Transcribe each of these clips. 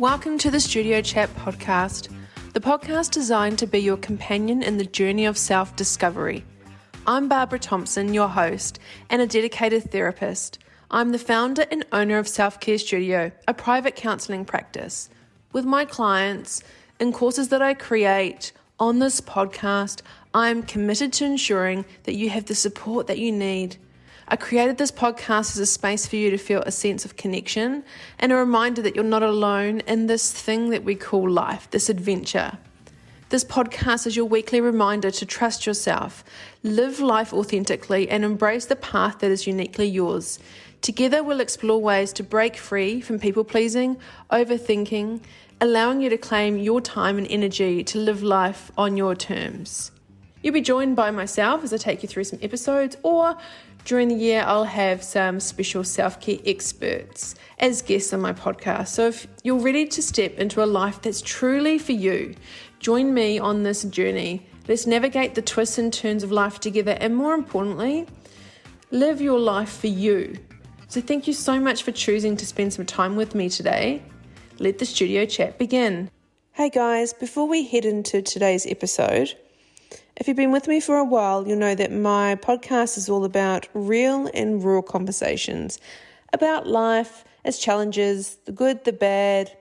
Welcome to the Studio Chat podcast, the podcast designed to be your companion in the journey of self-discovery. I'm Barbara Thompson, your host, and a dedicated therapist. I'm the founder and owner of Self-Care Studio, a private counselling practice. With my clients and courses that I create on this podcast, I'm committed to ensuring that you have the support that you need. I created this podcast as a space for you to feel a sense of connection and a reminder that you're not alone in this thing that we call life, this adventure. This podcast is your weekly reminder to trust yourself, live life authentically, and embrace the path that is uniquely yours. Together, we'll explore ways to break free from people-pleasing, overthinking, allowing you to claim your time and energy to live life on your terms. You'll be joined by myself as I take you through some episodes, or during the year, I'll have some special self-care experts as guests on my podcast. So if you're ready to step into a life that's truly for you, join me on this journey. Let's navigate the twists and turns of life together, and more importantly, live your life for you. So thank you so much for choosing to spend some time with me today. Let the studio chat begin. Hey guys, before we head into today's episode, if you've been with me for a while, you'll know that my podcast is all about real and raw conversations about life, its challenges, the good, the bad,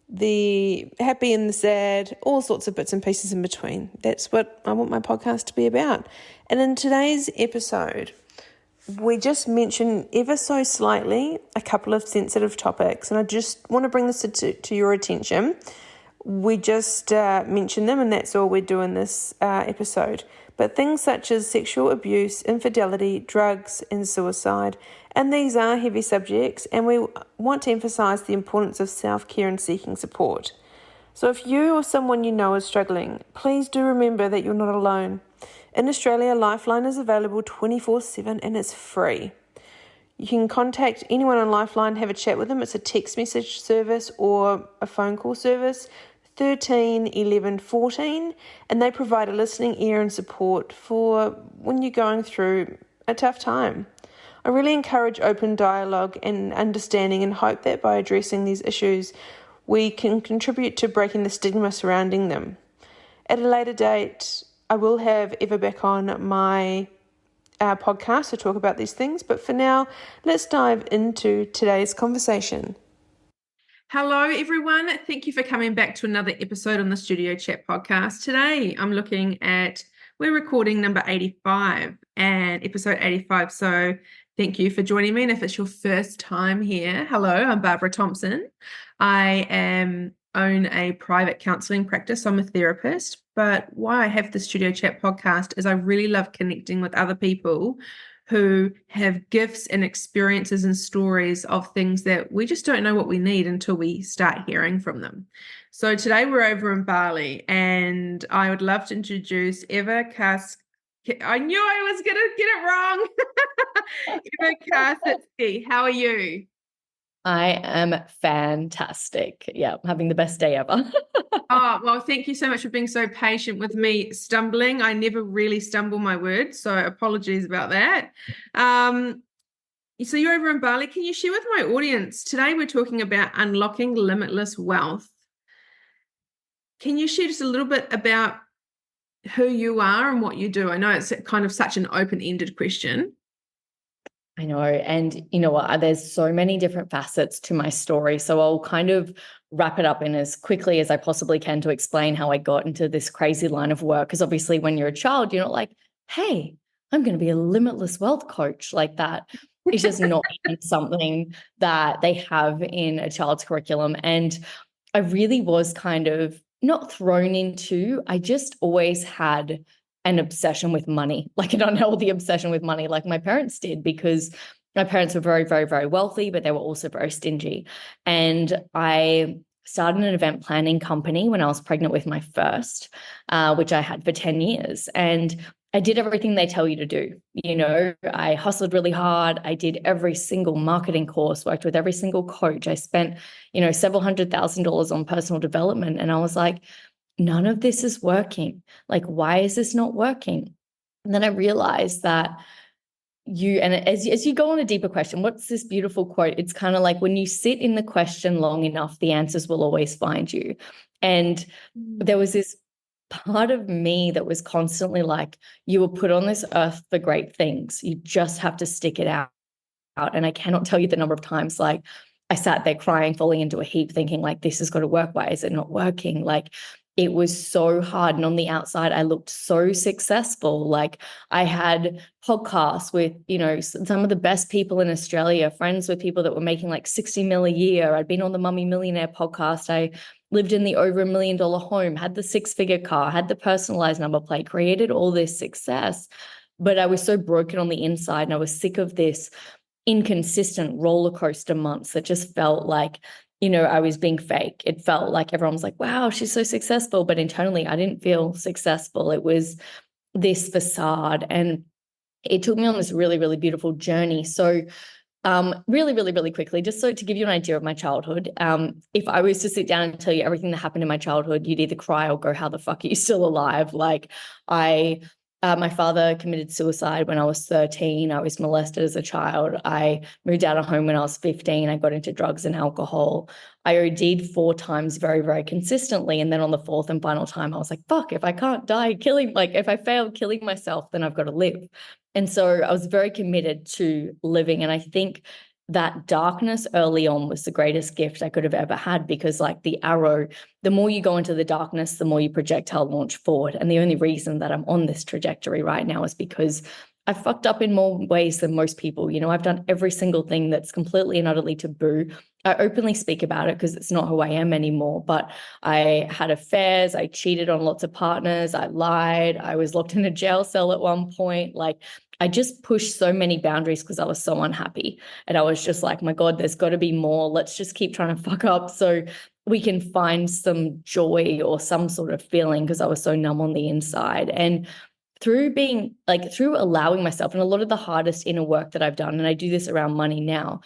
the happy and the sad, all sorts of bits and pieces in between. That's what I want my podcast to be about. And in today's episode, we just mentioned ever so slightly a couple of sensitive topics, and I just want to bring this to your attention. We just mentioned them, and that's all we're doing this episode. But things such as sexual abuse, infidelity, drugs, and suicide, and these are heavy subjects, and we want to emphasize the importance of self-care and seeking support. So if you or someone you know is struggling, please do remember that you're not alone. In Australia, Lifeline is available 24/7 and it's free. You can contact anyone on Lifeline, have a chat with them. It's a text message service or a phone call service, 13 11 14, and they provide a listening ear and support for when you're going through a tough time. I really encourage open dialogue and understanding, and hope that by addressing these issues, we can contribute to breaking the stigma surrounding them. At a later date, I will have Eva back on my podcast to talk about these things, but for now, let's dive into today's conversation. Hello, everyone. Thank you for coming back to another episode on the Studio Chat podcast. Today, we're recording number 85 and episode 85. So thank you for joining me. And if it's your first time here, hello, I'm Barbara Thompson. I own a private counselling practice. I'm a therapist, but why I have the Studio Chat podcast is I really love connecting with other people who have gifts and experiences and stories of things that we just don't know what we need until we start hearing from them. So today we're over in Bali, and I would love to introduce Eva Kaszycki. I knew I was going to get it wrong. Eva Kaszycki, how are you? I am fantastic. Yeah, I'm having the best day ever. Oh, well, thank you so much for being so patient with me stumbling. I never really stumble my words, so apologies about that. So you're over in Bali. Can you share with my audience? Today we're talking about unlocking limitless wealth. Can you share just a little bit about who you are and what you do? I know it's kind of such an open-ended question. I know. And you know what? There's so many different facets to my story. So I'll kind of wrap it up in as quickly as I possibly can to explain how I got into this crazy line of work. Because obviously when you're a child, you're not like, hey, I'm going to be a limitless wealth coach like that. It's just not even something that they have in a child's curriculum. And I really was kind of not thrown into, I just always had an obsession with money, like an unhealthy obsession with money, like my parents did, because my parents were very, very, very wealthy, but they were also very stingy. And I started an event planning company when I was pregnant with my first, which I had for 10 years. And I did everything they tell you to do. You know, I hustled really hard. I did every single marketing course, worked with every single coach. I spent, several $100,000 on personal development. And I was like, none of this is working. Like, why is this not working? And then I realized that, as you go on a deeper question, what's this beautiful quote? It's kind of like when you sit in the question long enough, the answers will always find you. And there was this part of me that was constantly like, you were put on this earth for great things. You just have to stick it out. And I cannot tell you the number of times like I sat there crying, falling into a heap, thinking like, this has got to work. Why is it not working? Like, it was so hard. And on the outside, I looked so successful. Like, I had podcasts with, some of the best people in Australia, friends with people that were making like 60 mil a year. I'd been on the Mummy Millionaire podcast. I lived in the over $1 million home, had the 6-figure car, had the personalized number plate, created all this success. But I was so broken on the inside, and I was sick of this inconsistent roller coaster months that just felt like, I was being fake. It felt like everyone was like, wow, she's so successful. But internally, I didn't feel successful. It was this facade. And it took me on this really, really beautiful journey. So really, really, really quickly, just so to give you an idea of my childhood, if I was to sit down and tell you everything that happened in my childhood, you'd either cry or go, how the fuck are you still alive? Like, my father committed suicide when I was 13. I was molested as a child. I moved out of home when I was 15. I got into drugs and alcohol. I OD'd 4 times very, very consistently. And then on the 4th and final time, I was like, fuck, if I can't die if I fail killing myself, then I've got to live. And so I was very committed to living. And I think that darkness early on was the greatest gift I could have ever had, because like the arrow, the more you go into the darkness, the more you projectile launch forward. And the only reason that I'm on this trajectory right now is because I fucked up in more ways than most people. I've done every single thing that's completely and utterly taboo. I openly speak about it because it's not who I am anymore, but I had affairs, I cheated on lots of partners, I lied, I was locked in a jail cell at one point. Like, I just pushed so many boundaries because I was so unhappy. And I was just like, my God, there's got to be more. Let's just keep trying to fuck up so we can find some joy or some sort of feeling, because I was so numb on the inside. And through allowing myself, and a lot of the hardest inner work that I've done, and I do this around money now,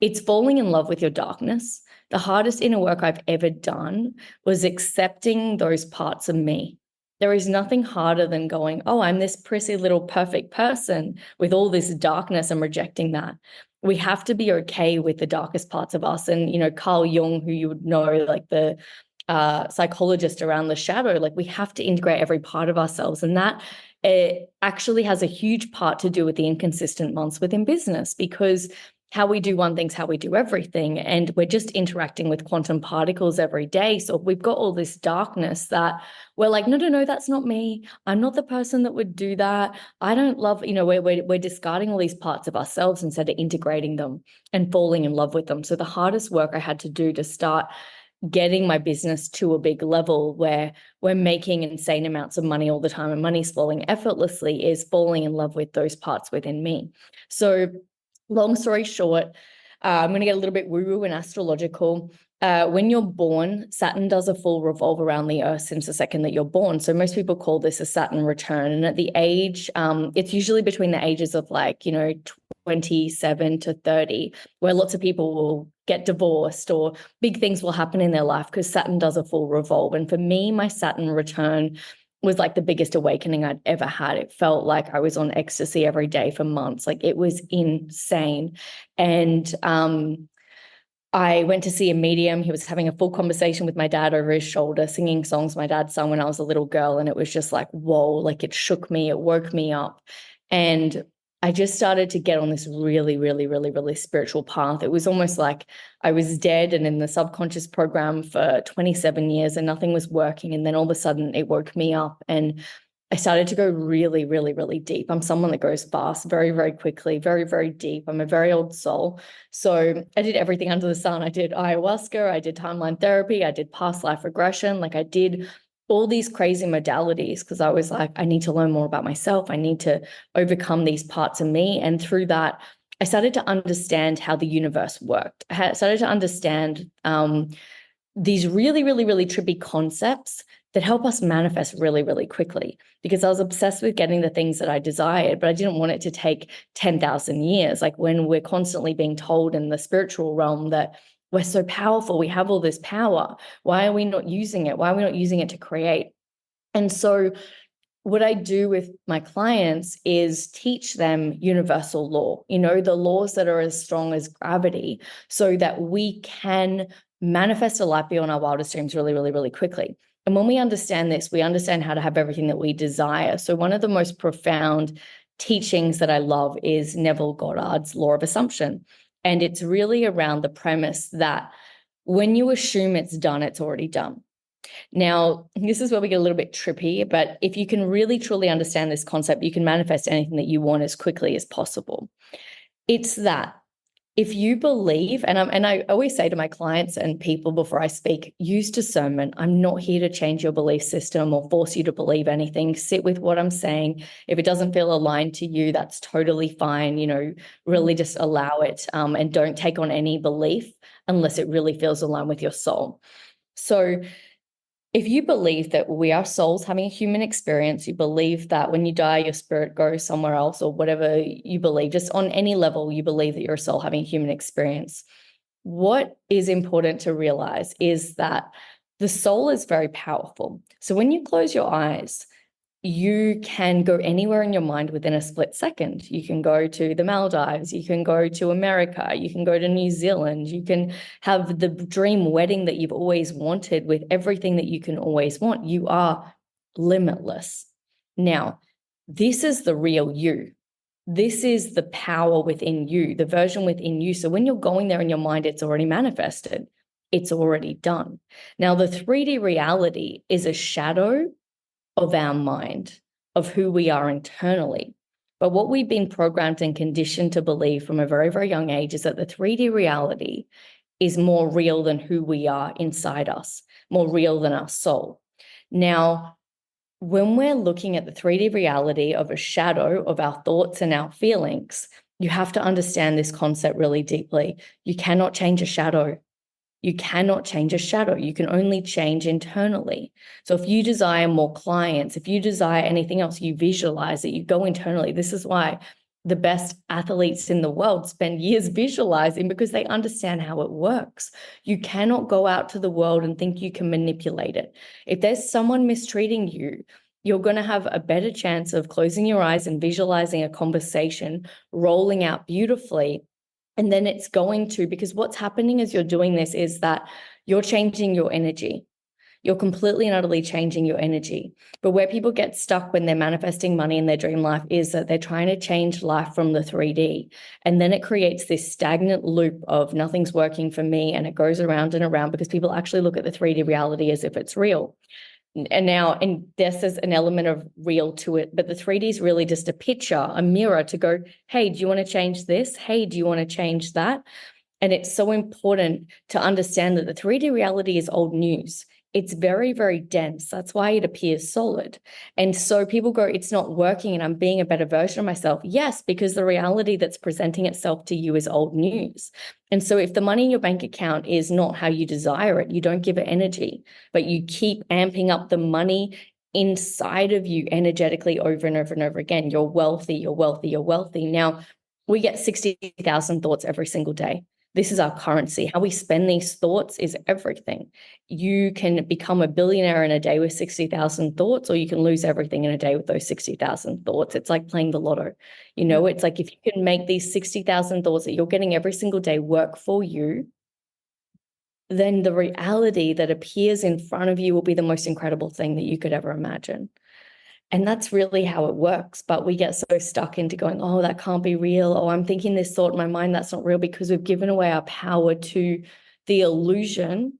it's falling in love with your darkness. The hardest inner work I've ever done was accepting those parts of me. There is nothing harder than going, oh, I'm this prissy little perfect person with all this darkness, and rejecting that. We have to be okay with the darkest parts of us. And, Carl Jung, who you would know, like the psychologist around the shadow, like we have to integrate every part of ourselves. And that it actually has a huge part to do with the inconsistent months within business, because how we do one thing's how we do everything. And we're just interacting with quantum particles every day. So we've got all this darkness that we're like, no, that's not me. I'm not the person that would do that. I don't love, we're discarding all these parts of ourselves instead of integrating them and falling in love with them. So the hardest work I had to do to start getting my business to a big level where we're making insane amounts of money all the time and money's flowing effortlessly is falling in love with those parts within me. So long story short, I'm going to get a little bit woo-woo and astrological. When you're born, Saturn does a full revolve around the Earth since the second that you're born. So most people call this a Saturn return. And at the age, it's usually between the ages of 27 to 30, where lots of people will get divorced or big things will happen in their life because Saturn does a full revolve. And for me, my Saturn return was like the biggest awakening I'd ever had. It felt like I was on ecstasy every day for months. Like, it was insane. And I went to see a medium. He was having a full conversation with my dad over his shoulder, singing songs my dad sung when I was a little girl. And it was just like, whoa, like it shook me, it woke me up. And I just started to get on this really, really, really, really spiritual path. It was almost like I was dead and in the subconscious program for 27 years and nothing was working. And then all of a sudden it woke me up and I started to go really, really, really deep. I'm someone that goes fast, very, very quickly, very, very deep. I'm a very old soul. So I did everything under the sun. I did ayahuasca, I did timeline therapy, I did past life regression. Like, I did all these crazy modalities because I was like, I need to learn more about myself. I need to overcome these parts of me. And through that, I started to understand how the universe worked. I started to understand these really, really, really trippy concepts that help us manifest really, really quickly, because I was obsessed with getting the things that I desired, but I didn't want it to take 10,000 years. Like, when we're constantly being told in the spiritual realm that we're so powerful, we have all this power, why are we not using it? Why are we not using it to create? And so what I do with my clients is teach them universal law, the laws that are as strong as gravity, so that we can manifest a life beyond our wildest dreams really, really, really quickly. And when we understand this, we understand how to have everything that we desire. So one of the most profound teachings that I love is Neville Goddard's law of assumption. And it's really around the premise that when you assume it's done, it's already done. Now, this is where we get a little bit trippy, but if you can really truly understand this concept, you can manifest anything that you want as quickly as possible. It's that if you believe, and I always say to my clients and people before I speak, use discernment. I'm not here to change your belief system or force you to believe anything. Sit with what I'm saying. If it doesn't feel aligned to you, that's totally fine. Really just allow it, and don't take on any belief unless it really feels aligned with your soul. So if you believe that we are souls having a human experience, you believe that when you die, your spirit goes somewhere else, or whatever you believe, just on any level, you believe that you're a soul having a human experience. What is important to realize is that the soul is very powerful. So when you close your eyes, you can go anywhere in your mind within a split second. You can go to the Maldives, you can go to America, you can go to New Zealand, you can have the dream wedding that you've always wanted with everything that you can always want. You are limitless. Now, this is the real you. This is the power within you, the version within you. So when you're going there in your mind, it's already manifested. It's already done. Now, the 3D reality is a shadow of our mind, of who we are internally. But what we've been programmed and conditioned to believe from a very, very young age is that the 3D reality is more real than who we are inside us, more real than our soul. Now, when we're looking at the 3D reality of a shadow of our thoughts and our feelings, you have to understand this concept really deeply. You cannot change a shadow. You cannot change a shadow. You can only change internally. So if you desire more clients, if you desire anything else, you visualize it, you go internally. This is why the best athletes in the world spend years visualizing, because they understand how it works. You cannot go out to the world and think you can manipulate it. If there's someone mistreating you, you're going to have a better chance of closing your eyes and visualizing a conversation rolling out beautifully. And then it's going to, because what's happening as you're doing this is that you're changing your energy. You're completely and utterly changing your energy. But where people get stuck when they're manifesting money in their dream life is that they're trying to change life from the 3D. And then it creates this stagnant loop of nothing's working for me. And it goes around and around because people actually look at the 3D reality as if it's real. And this is an element of real to it, but the 3D is really just a picture, a mirror to go, hey, do you want to change this? Hey, do you want to change that? And it's so important to understand that the 3D reality is old news. It's very, very dense. That's why it appears solid. And so people go, it's not working and I'm being a better version of myself. Yes, because the reality that's presenting itself to you is old news. And so if the money in your bank account is not how you desire it, you don't give it energy, but you keep amping up the money inside of you energetically over and over and over again. You're wealthy, you're wealthy, you're wealthy. Now, we get 60,000 thoughts every single day. This is our currency. How we spend these thoughts is everything. You can become a billionaire in a day with 60,000 thoughts, or you can lose everything in a day with those 60,000 thoughts. It's like playing the lotto. It's like if you can make these 60,000 thoughts that you're getting every single day work for you, then the reality that appears in front of you will be the most incredible thing that you could ever imagine. And that's really how it works. But we get so stuck into going, oh, that can't be real. Oh, I'm thinking this thought in my mind, that's not real, because we've given away our power to the illusion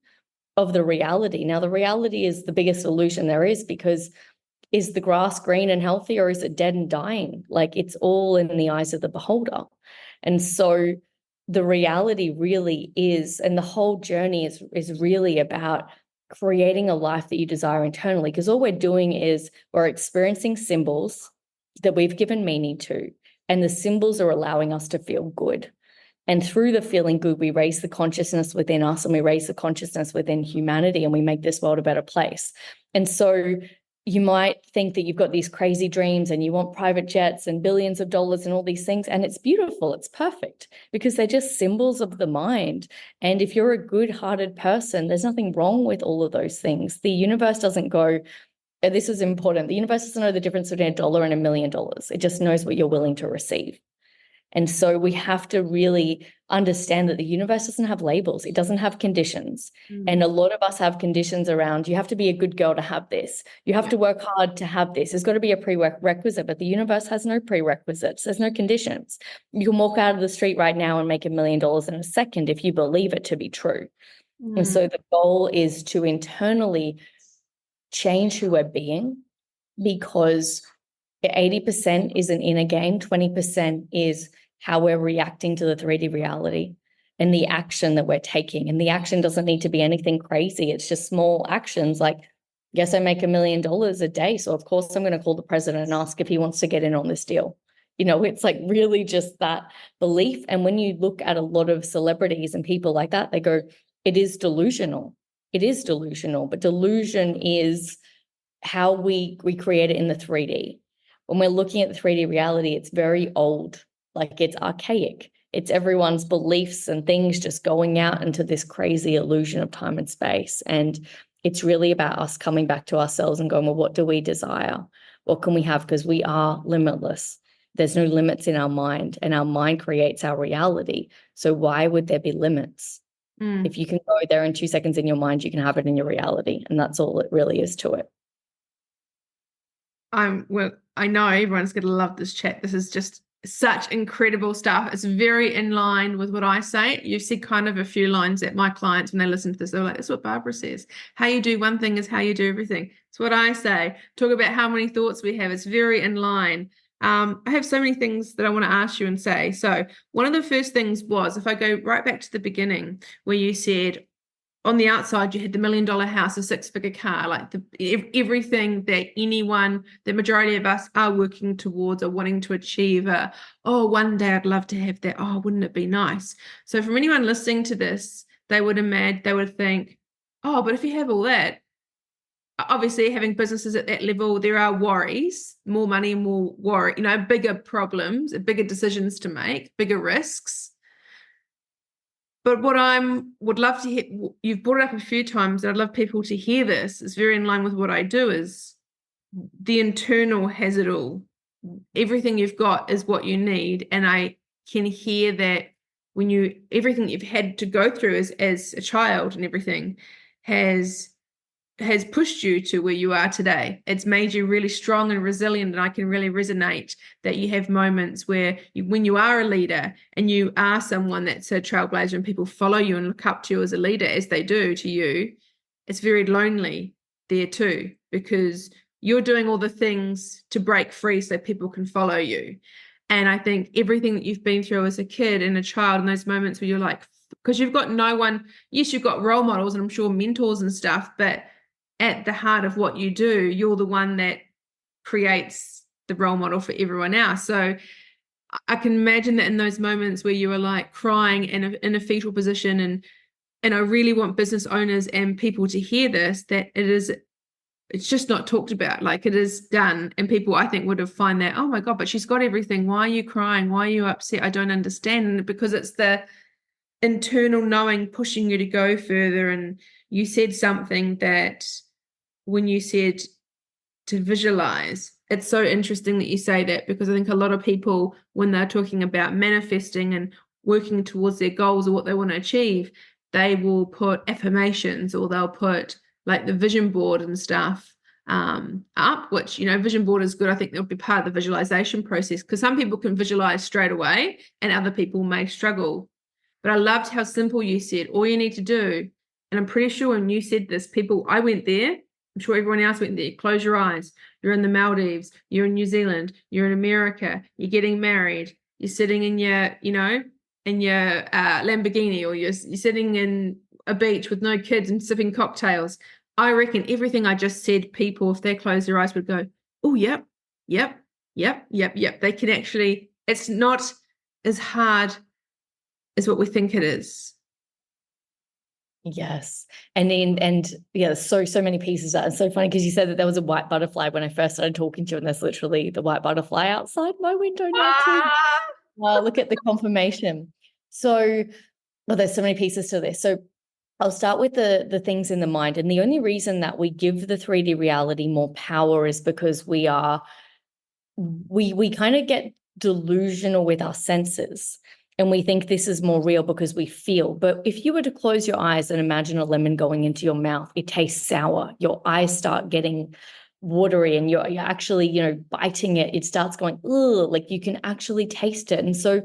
of the reality. Now, the reality is the biggest illusion there is, because is the grass green and healthy, or is it dead and dying? Like, it's all in the eyes of the beholder. And so the reality really is, and the whole journey is really about creating a life that you desire internally, because all we're doing is we're experiencing symbols that we've given meaning to, and the symbols are allowing us to feel good. And through the feeling good, we raise the consciousness within us, and we raise the consciousness within humanity, and we make this world a better place. And so you might think that you've got these crazy dreams and you want private jets and billions of dollars and all these things, and it's beautiful, it's perfect, because they're just symbols of the mind. And if you're a good-hearted person, there's nothing wrong with all of those things. The universe doesn't go, this is important. The universe doesn't know the difference between $1 and $1 million. It just knows what you're willing to receive. And so we have to really understand that the universe doesn't have labels. It doesn't have conditions. And a lot of us have conditions around, you have to be a good girl to have this. You have to work hard to have this. There's got to be a prerequisite, but the universe has no prerequisites. There's no conditions. You can walk out of the street right now and make $1 million in a second if you believe it to be true. And so the goal is to internally change who we're being, because 80% is an inner game, 20% is how we're reacting to the 3D reality and the action that we're taking. And the action doesn't need to be anything crazy. It's just small actions like, yes, I make $1 million a day. So of course I'm going to call the president and ask if he wants to get in on this deal. You know, it's like really just that belief. And when you look at a lot of celebrities and people like that, they go, it is delusional. It is delusional, but delusion is how we create it in the 3D. When we're looking at the 3D reality, it's very old, like it's archaic. It's everyone's beliefs and things just going out into this crazy illusion of time and space. And it's really about us coming back to ourselves and going, well, what do we desire? What can we have? Because we are limitless. There's no limits in our mind, and our mind creates our reality. So why would there be limits? If you can go there in 2 seconds in your mind, you can have it in your reality. And that's all it really is to it. Well, I know everyone's going to love this chat. This is just such incredible stuff. It's very in line with what I say. You see kind of a few lines that my clients, when they listen to this, they're like, that's what Barbara says. How you do one thing is how you do everything. It's what I say. Talk about how many thoughts we have. It's very in line. I have so many things that I want to ask you and say. So one of the first things was, if I go right back to the beginning where you said, on the outside, you had the $1 million house, a 6-figure car, like everything that the majority of us are working towards or wanting to achieve. One day I'd love to have that. Oh, wouldn't it be nice? So from anyone listening to this, they would think, oh, but if you have all that, obviously having businesses at that level, there are worries, more money, more worry, bigger problems, bigger decisions to make, bigger risks. But what I would love to hear, you've brought it up a few times, and I'd love people to hear this. It's very in line with what I do, is the internal has it all. Everything you've got is what you need. And I can hear that when everything you've had to go through as a child and everything has pushed you to where you are today. It's made you really strong and resilient, and I can really resonate that you have moments where when you are a leader and you are someone that's a trailblazer and people follow you and look up to you as a leader, as they do to you, it's very lonely there too, because you're doing all the things to break free so people can follow you. And I think everything that you've been through as a kid and a child, in those moments where you're like, because you've got no one, yes, you've got role models and I'm sure mentors and stuff, but at the heart of what you do, you're the one that creates the role model for everyone else. So I can imagine that in those moments where you are like crying in a fetal position, and I really want business owners and people to hear this, that it's just not talked about, like it is done. And people, I think, would have find that, oh my God, but she's got everything. Why are you crying? Why are you upset? I don't understand. And because it's the internal knowing pushing you to go further. And you said something that when you said to visualize, it's so interesting that you say that, because I think a lot of people, when they're talking about manifesting and working towards their goals or what they want to achieve, they will put affirmations, or they'll put like the vision board and stuff up, which, vision board is good. I think that would be part of the visualization process, because some people can visualize straight away and other people may struggle. But I loved how simple you said, all you need to do, and I'm pretty sure when you said this, I went there, I'm sure everyone else went there. Close your eyes. You're in the Maldives. You're in New Zealand. You're in America. You're getting married. You're sitting in your, Lamborghini, or you're sitting in a beach with no kids and sipping cocktails. I reckon everything I just said, people, if they close their eyes, would go, oh, yep. They can actually, it's not as hard as what we think it is. Yes. And yeah, so many pieces. It's so funny because you said that there was a white butterfly when I first started talking to you, and there's literally the white butterfly outside my window now too. Look at the confirmation. So, there's so many pieces to this. So I'll start with the things in the mind. And the only reason that we give the 3D reality more power is because we kind of get delusional with our senses, and we think this is more real because we feel. But if you were to close your eyes and imagine a lemon going into your mouth, it tastes sour. Your eyes start getting watery, and you're actually, biting it. It starts going, ugh, like you can actually taste it. And so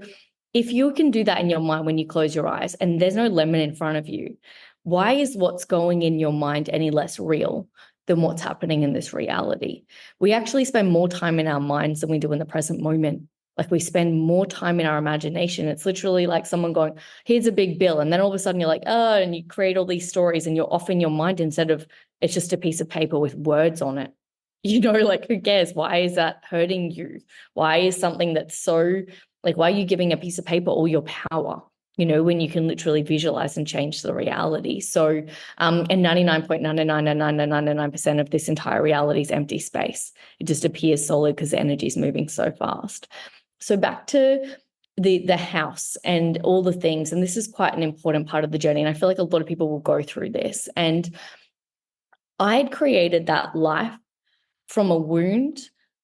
if you can do that in your mind when you close your eyes and there's no lemon in front of you, why is what's going in your mind any less real than what's happening in this reality? We actually spend more time in our minds than we do in the present moment. Like we spend more time in our imagination. It's literally like someone going, here's a big bill. And then all of a sudden you're like, oh, and you create all these stories and you're off in your mind instead of it's just a piece of paper with words on it. Like who cares? Why is that hurting you? Why is something that's so, like, why are you giving a piece of paper all your power? When you can literally visualize and change the reality. So, and 99.99999% of this entire reality is empty space. It just appears solid because the energy is moving so fast. So back to the house and all the things, and this is quite an important part of the journey. And I feel like a lot of people will go through this. And I had created that life from a wound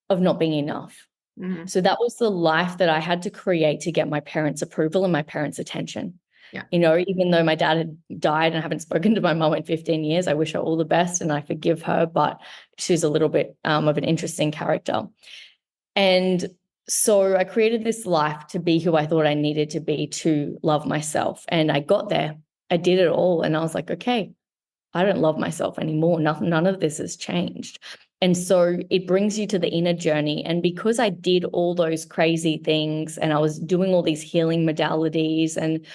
of not being enough. Mm-hmm. So that was the life that I had to create to get my parents' approval and my parents' attention. Yeah. Even though my dad had died and I haven't spoken to my mom in 15 years, I wish her all the best and I forgive her, but she's a little bit of an interesting character. And so I created this life to be who I thought I needed to be to love myself. And I got there. I did it all. And I was like, okay, I don't love myself anymore. None of this has changed. And so it brings you to the inner journey. And because I did all those crazy things and I was doing all these healing modalities, and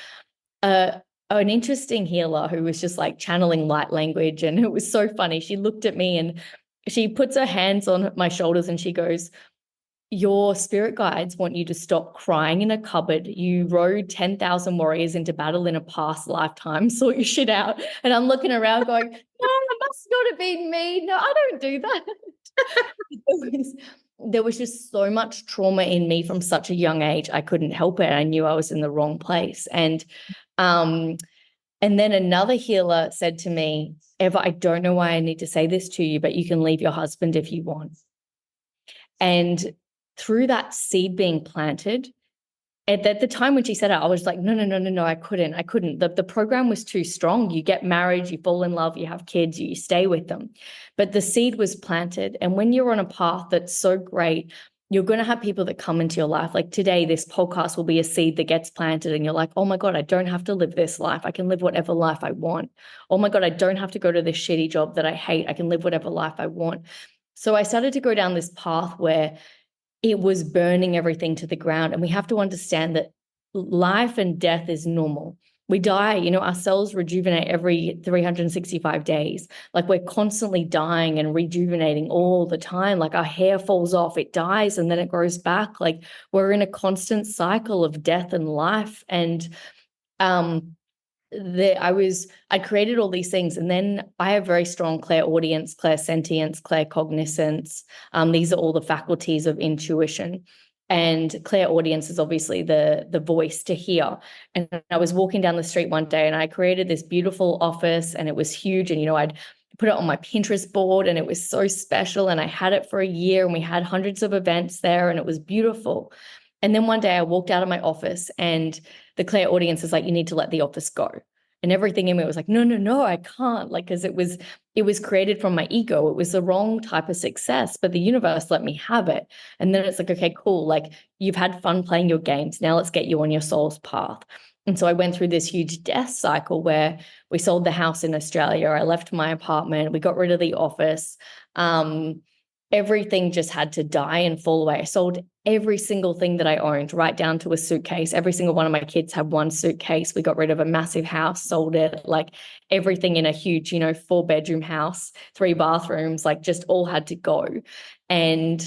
an interesting healer who was just like channeling light language, and it was so funny. She looked at me and she puts her hands on my shoulders and she goes, your spirit guides want you to stop crying in a cupboard. You rode 10,000 warriors into battle in a past lifetime. Sort your shit out. And I'm looking around going, no, it must not have been me. No, I don't do that. There was just so much trauma in me from such a young age. I couldn't help it. I knew I was in the wrong place. And then another healer said to me, Eva, I don't know why I need to say this to you, but you can leave your husband if you want. And through that seed being planted, at the time when she said it, I was like, no, I couldn't. The program was too strong. You get married, you fall in love, you have kids, you stay with them. But the seed was planted. And when you're on a path that's so great, you're going to have people that come into your life. Like today, this podcast will be a seed that gets planted and you're like, oh my God, I don't have to live this life. I can live whatever life I want. Oh my God, I don't have to go to this shitty job that I hate. I can live whatever life I want. So I started to go down this path where it was burning everything to the ground. And we have to understand that life and death is normal. We die, our cells rejuvenate every 365 days. Like we're constantly dying and rejuvenating all the time. Like our hair falls off, it dies, and then it grows back. Like we're in a constant cycle of death and life. And I created all these things, and then I have very strong clairaudience, clairsentience, claircognizance. These are all the faculties of intuition, and clairaudience is obviously the voice to hear. And I was walking down the street one day and I created this beautiful office, and it was huge, and I'd put it on my Pinterest board, and it was so special, and I had it for a year, and we had hundreds of events there, and it was beautiful. And then one day I walked out of my office and the clairaudience is like, you need to let the office go. And everything in me was like, no, I can't. Like, because it was created from my ego. It was the wrong type of success, but the universe let me have it. And then it's like, okay, cool. Like you've had fun playing your games. Now let's get you on your soul's path. And so I went through this huge death cycle where we sold the house in Australia. I left my apartment. We got rid of the office. Everything just had to die and fall away. I sold every single thing that I owned, right down to a suitcase. Every single one of my kids had one suitcase. We got rid of a massive house, sold it, like everything in a huge, 4-bedroom house, 3 bathrooms, like just all had to go. And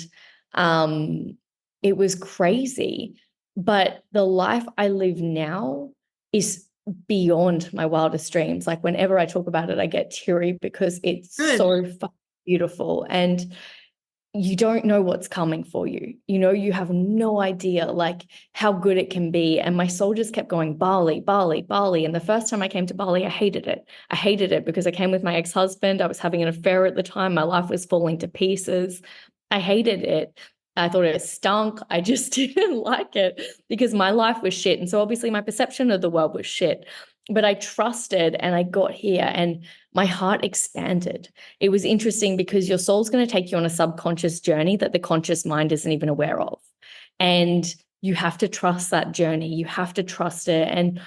it was crazy. But the life I live now is beyond my wildest dreams. Like whenever I talk about it, I get teary because it's so beautiful. And you don't know what's coming for you. You know, you have no idea like how good it can be. And my soul just kept going, Bali, Bali, Bali. And the first time I came to Bali, I hated it. I hated it because I came with my ex-husband. I was having an affair at the time. My life was falling to pieces. I hated it. I thought it stunk. I just didn't like it because my life was shit. And so obviously my perception of the world was shit. But I trusted and I got here and my heart expanded. It was interesting because your soul's going to take you on a subconscious journey that the conscious mind isn't even aware of. And you have to trust that journey. You have to trust it. And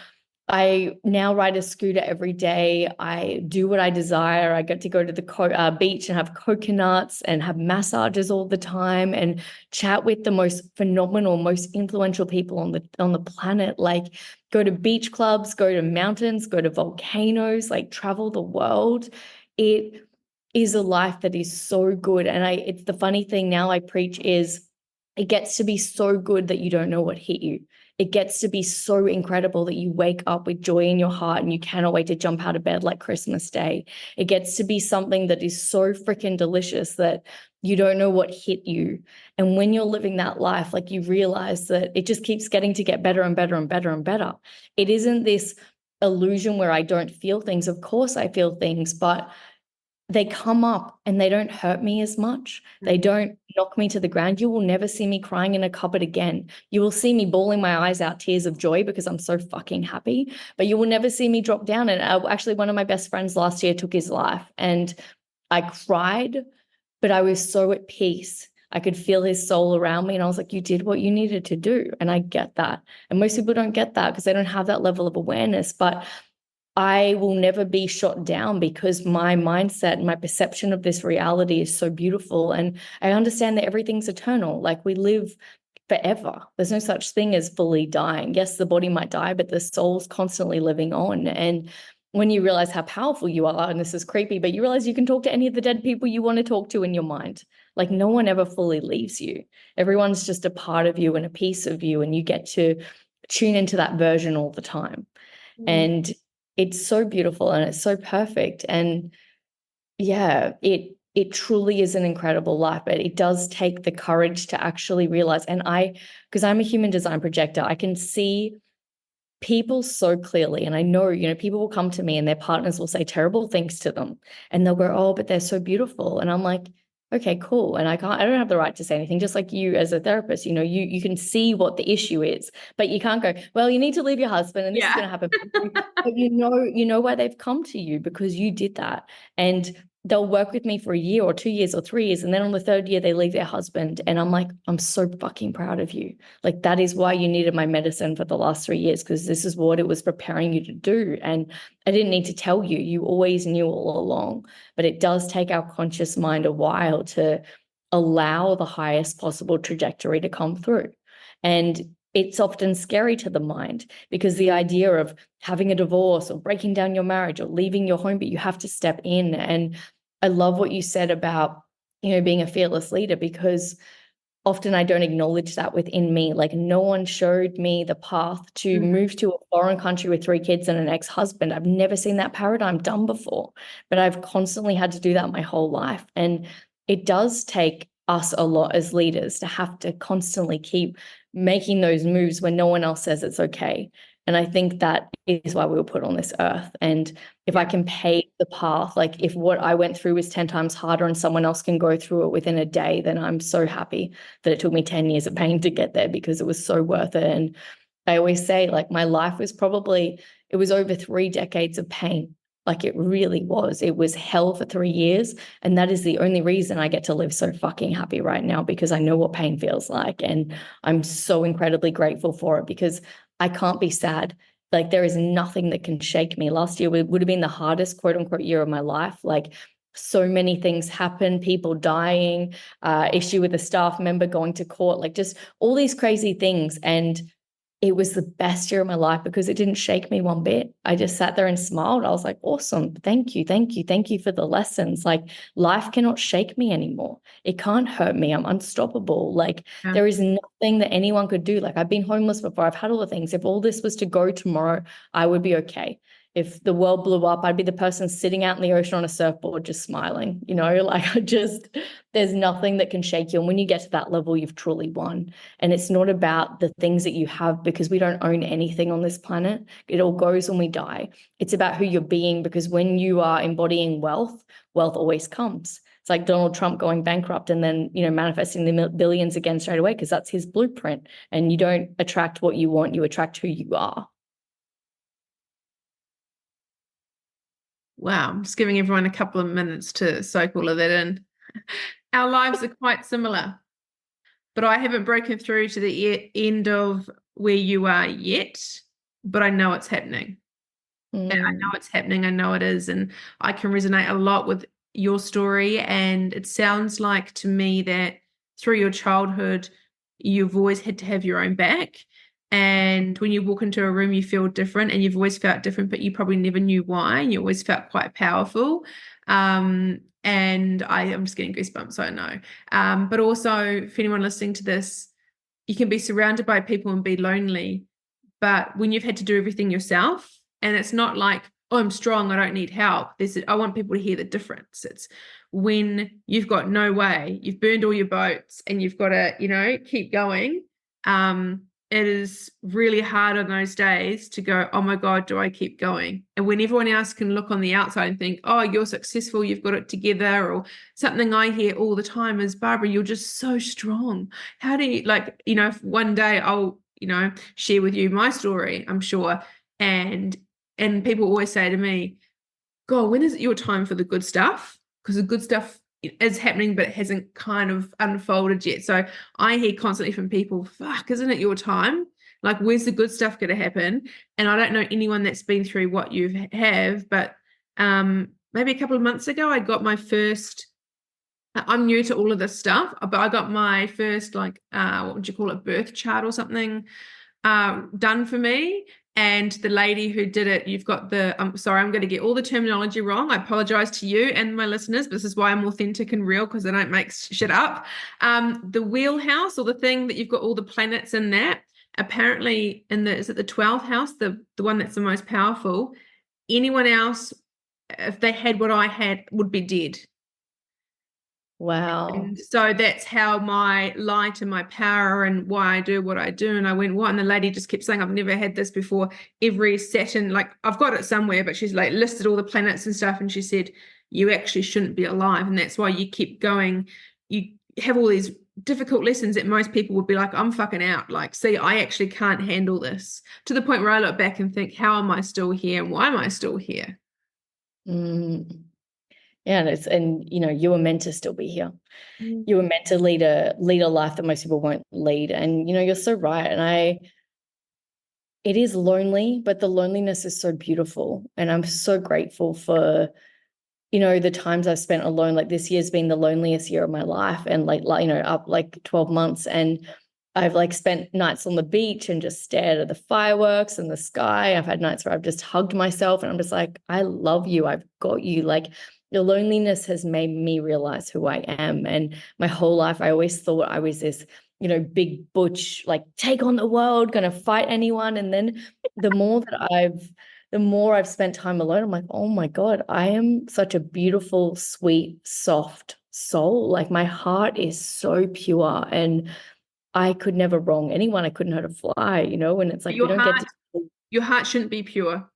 I now ride a scooter every day. I do what I desire. I get to go to the beach and have coconuts and have massages all the time and chat with the most phenomenal, most influential people on the planet. Like go to beach clubs, go to mountains, go to volcanoes, like travel the world. It is a life that is so good. And it's the funny thing now I preach is it gets to be so good that you don't know what hit you. It gets to be so incredible that you wake up with joy in your heart and you cannot wait to jump out of bed like Christmas Day. It gets to be something that is so freaking delicious that you don't know what hit you. And when you're living that life, like you realize that it just keeps getting to get better and better and better and better. It isn't this illusion where I don't feel things. Of course I feel things, but they come up and they don't hurt me as much. They don't knock me to the ground. You will never see me crying in a cupboard again. You will see me bawling my eyes out, tears of joy, because I'm so fucking happy, but you will never see me drop down. And actually, one of my best friends last year took his life and I cried, but I was so at peace. I could feel his soul around me. And I was like, you did what you needed to do. And I get that. And most people don't get that because they don't have that level of awareness. But I will never be shot down because my mindset and my perception of this reality is so beautiful. And I understand that everything's eternal. Like we live forever. There's no such thing as fully dying. Yes, the body might die, but the soul's constantly living on. And when you realize how powerful you are, and this is creepy, but you realize you can talk to any of the dead people you want to talk to in your mind. Like no one ever fully leaves you. Everyone's just a part of you and a piece of you, and you get to tune into that version all the time. And it's so beautiful and it's so perfect. And yeah, it truly is an incredible life, but it does take the courage to actually realize. And because I'm a human design projector, I can see people so clearly. And I know, people will come to me and their partners will say terrible things to them and they'll go, oh, but they're so beautiful. And I'm like, okay, cool. And I don't have the right to say anything, just like you as a therapist, you can see what the issue is, but you can't go, well, you need to leave your husband and this is going to happen. But you know why they've come to you because you did that. And they'll work with me for a year or 2 years or 3 years. And then on the third year, they leave their husband. And I'm like, I'm so fucking proud of you. Like, that is why you needed my medicine for the last 3 years, because this is what it was preparing you to do. And I didn't need to tell you. You always knew all along. But it does take our conscious mind a while to allow the highest possible trajectory to come through. And it's often scary to the mind because the idea of having a divorce or breaking down your marriage or leaving your home, but you have to step in. And I love what you said about, being a fearless leader, because often I don't acknowledge that within me. Like no one showed me the path to move to a foreign country with 3 kids and an ex-husband. I've never seen that paradigm done before, but I've constantly had to do that my whole life. And it does take us a lot as leaders to have to constantly keep making those moves when no one else says it's okay. And I think that is why we were put on this earth. And if I can pave the path, like if what I went through was 10 times harder and someone else can go through it within a day, then I'm so happy that it took me 10 years of pain to get there because it was so worth it. And I always say, like, my life was it was over 3 decades of pain. Like it really was. It was hell for 3 years. And that is the only reason I get to live so fucking happy right now, because I know what pain feels like. And I'm so incredibly grateful for it because I can't be sad. Like there is nothing that can shake me. Last year would have been the hardest, quote unquote, year of my life. Like so many things happen, people dying, issue with a staff member going to court, like just all these crazy things. And it was the best year of my life because it didn't shake me one bit. I just sat there and smiled. I was like, awesome. Thank you. Thank you. Thank you for the lessons. Like life cannot shake me anymore. It can't hurt me. I'm unstoppable. Like there is nothing that anyone could do. Like I've been homeless before. I've had all the things. If all this was to go tomorrow, I would be okay. if the world blew up, I'd be the person sitting out in the ocean on a surfboard just smiling, like there's nothing that can shake you. And when you get to that level, you've truly won. And it's not about the things that you have, because we don't own anything on this planet. It all goes when we die. It's about who you're being, because when you are embodying wealth, wealth always comes. It's like Donald Trump going bankrupt and then, manifesting the billions again straight away, because that's his blueprint. And you don't attract what you want, you attract who you are. Wow, I'm just giving everyone a couple of minutes to soak all of that in. Our lives are quite similar, but I haven't broken through to the end of where you are yet, but I know it's happening. And I know it's happening. I know it is. And I can resonate a lot with your story. And it sounds like to me that through your childhood, you've always had to have your own back. And when you walk into a room, you feel different, and you've always felt different, but you probably never knew why. And you always felt quite powerful. And I'm just getting goosebumps, so I know. But also, for anyone listening to this, you can be surrounded by people and be lonely. But when you've had to do everything yourself, and it's not like, oh, I'm strong, I don't need help. I want people to hear the difference. It's when you've got no way, you've burned all your boats, and you've got to, keep going. It is really hard on those days to go, oh my God, do I keep going? And when everyone else can look on the outside and think, oh, you're successful, you've got it together, or something I hear all the time is, Barbara, you're just so strong. How do you, if one day I'll, share with you my story, I'm sure. And people always say to me, God, when is it your time for the good stuff? Because the good stuff is happening, but it hasn't kind of unfolded yet. So I hear constantly from people, fuck, isn't it your time? Like, where's the good stuff going to happen? And I don't know anyone that's been through what you have, but maybe a couple of months ago, I got my first, I'm new to all of this stuff, but I got my first, what would you call it, birth chart or something done for me. And the lady who did it, you've got I'm sorry, I'm going to get all the terminology wrong. I apologize to you and my listeners. This is why I'm authentic and real, because I don't make shit up. The wheelhouse, or the thing that you've got all the planets in that, apparently is it the 12th house, the one that's the most powerful? Anyone else, if they had what I had, would be dead. Wow. And so that's how my light and my power and why I do what I do. And I went, what? And the lady just kept saying, I've never had this before. Every Saturn, I've got it somewhere, but she's listed all the planets and stuff. And she said, you actually shouldn't be alive. And that's why you keep going. You have all these difficult lessons that most people would be like, I'm fucking out. See, I actually can't handle this, to the point where I look back and think, how am I still here? And why am I still here? Yeah, and you were meant to still be here. You were meant to lead a life that most people won't lead. And you're so right. And it is lonely, but the loneliness is so beautiful. And I'm so grateful for the times I've spent alone. This year's been the loneliest year of my life, and up 12 months. And I've spent nights on the beach and just stared at the fireworks and the sky. I've had nights where I've just hugged myself and I'm just like, I love you. I've got you. The loneliness has made me realize who I am. And my whole life, I always thought I was this, big butch, take on the world, going to fight anyone. And then the more I've spent time alone, I'm like, oh my God, I am such a beautiful, sweet, soft soul. My heart is so pure, and I could never wrong anyone. I couldn't hurt a fly, and it's your heart shouldn't be pure.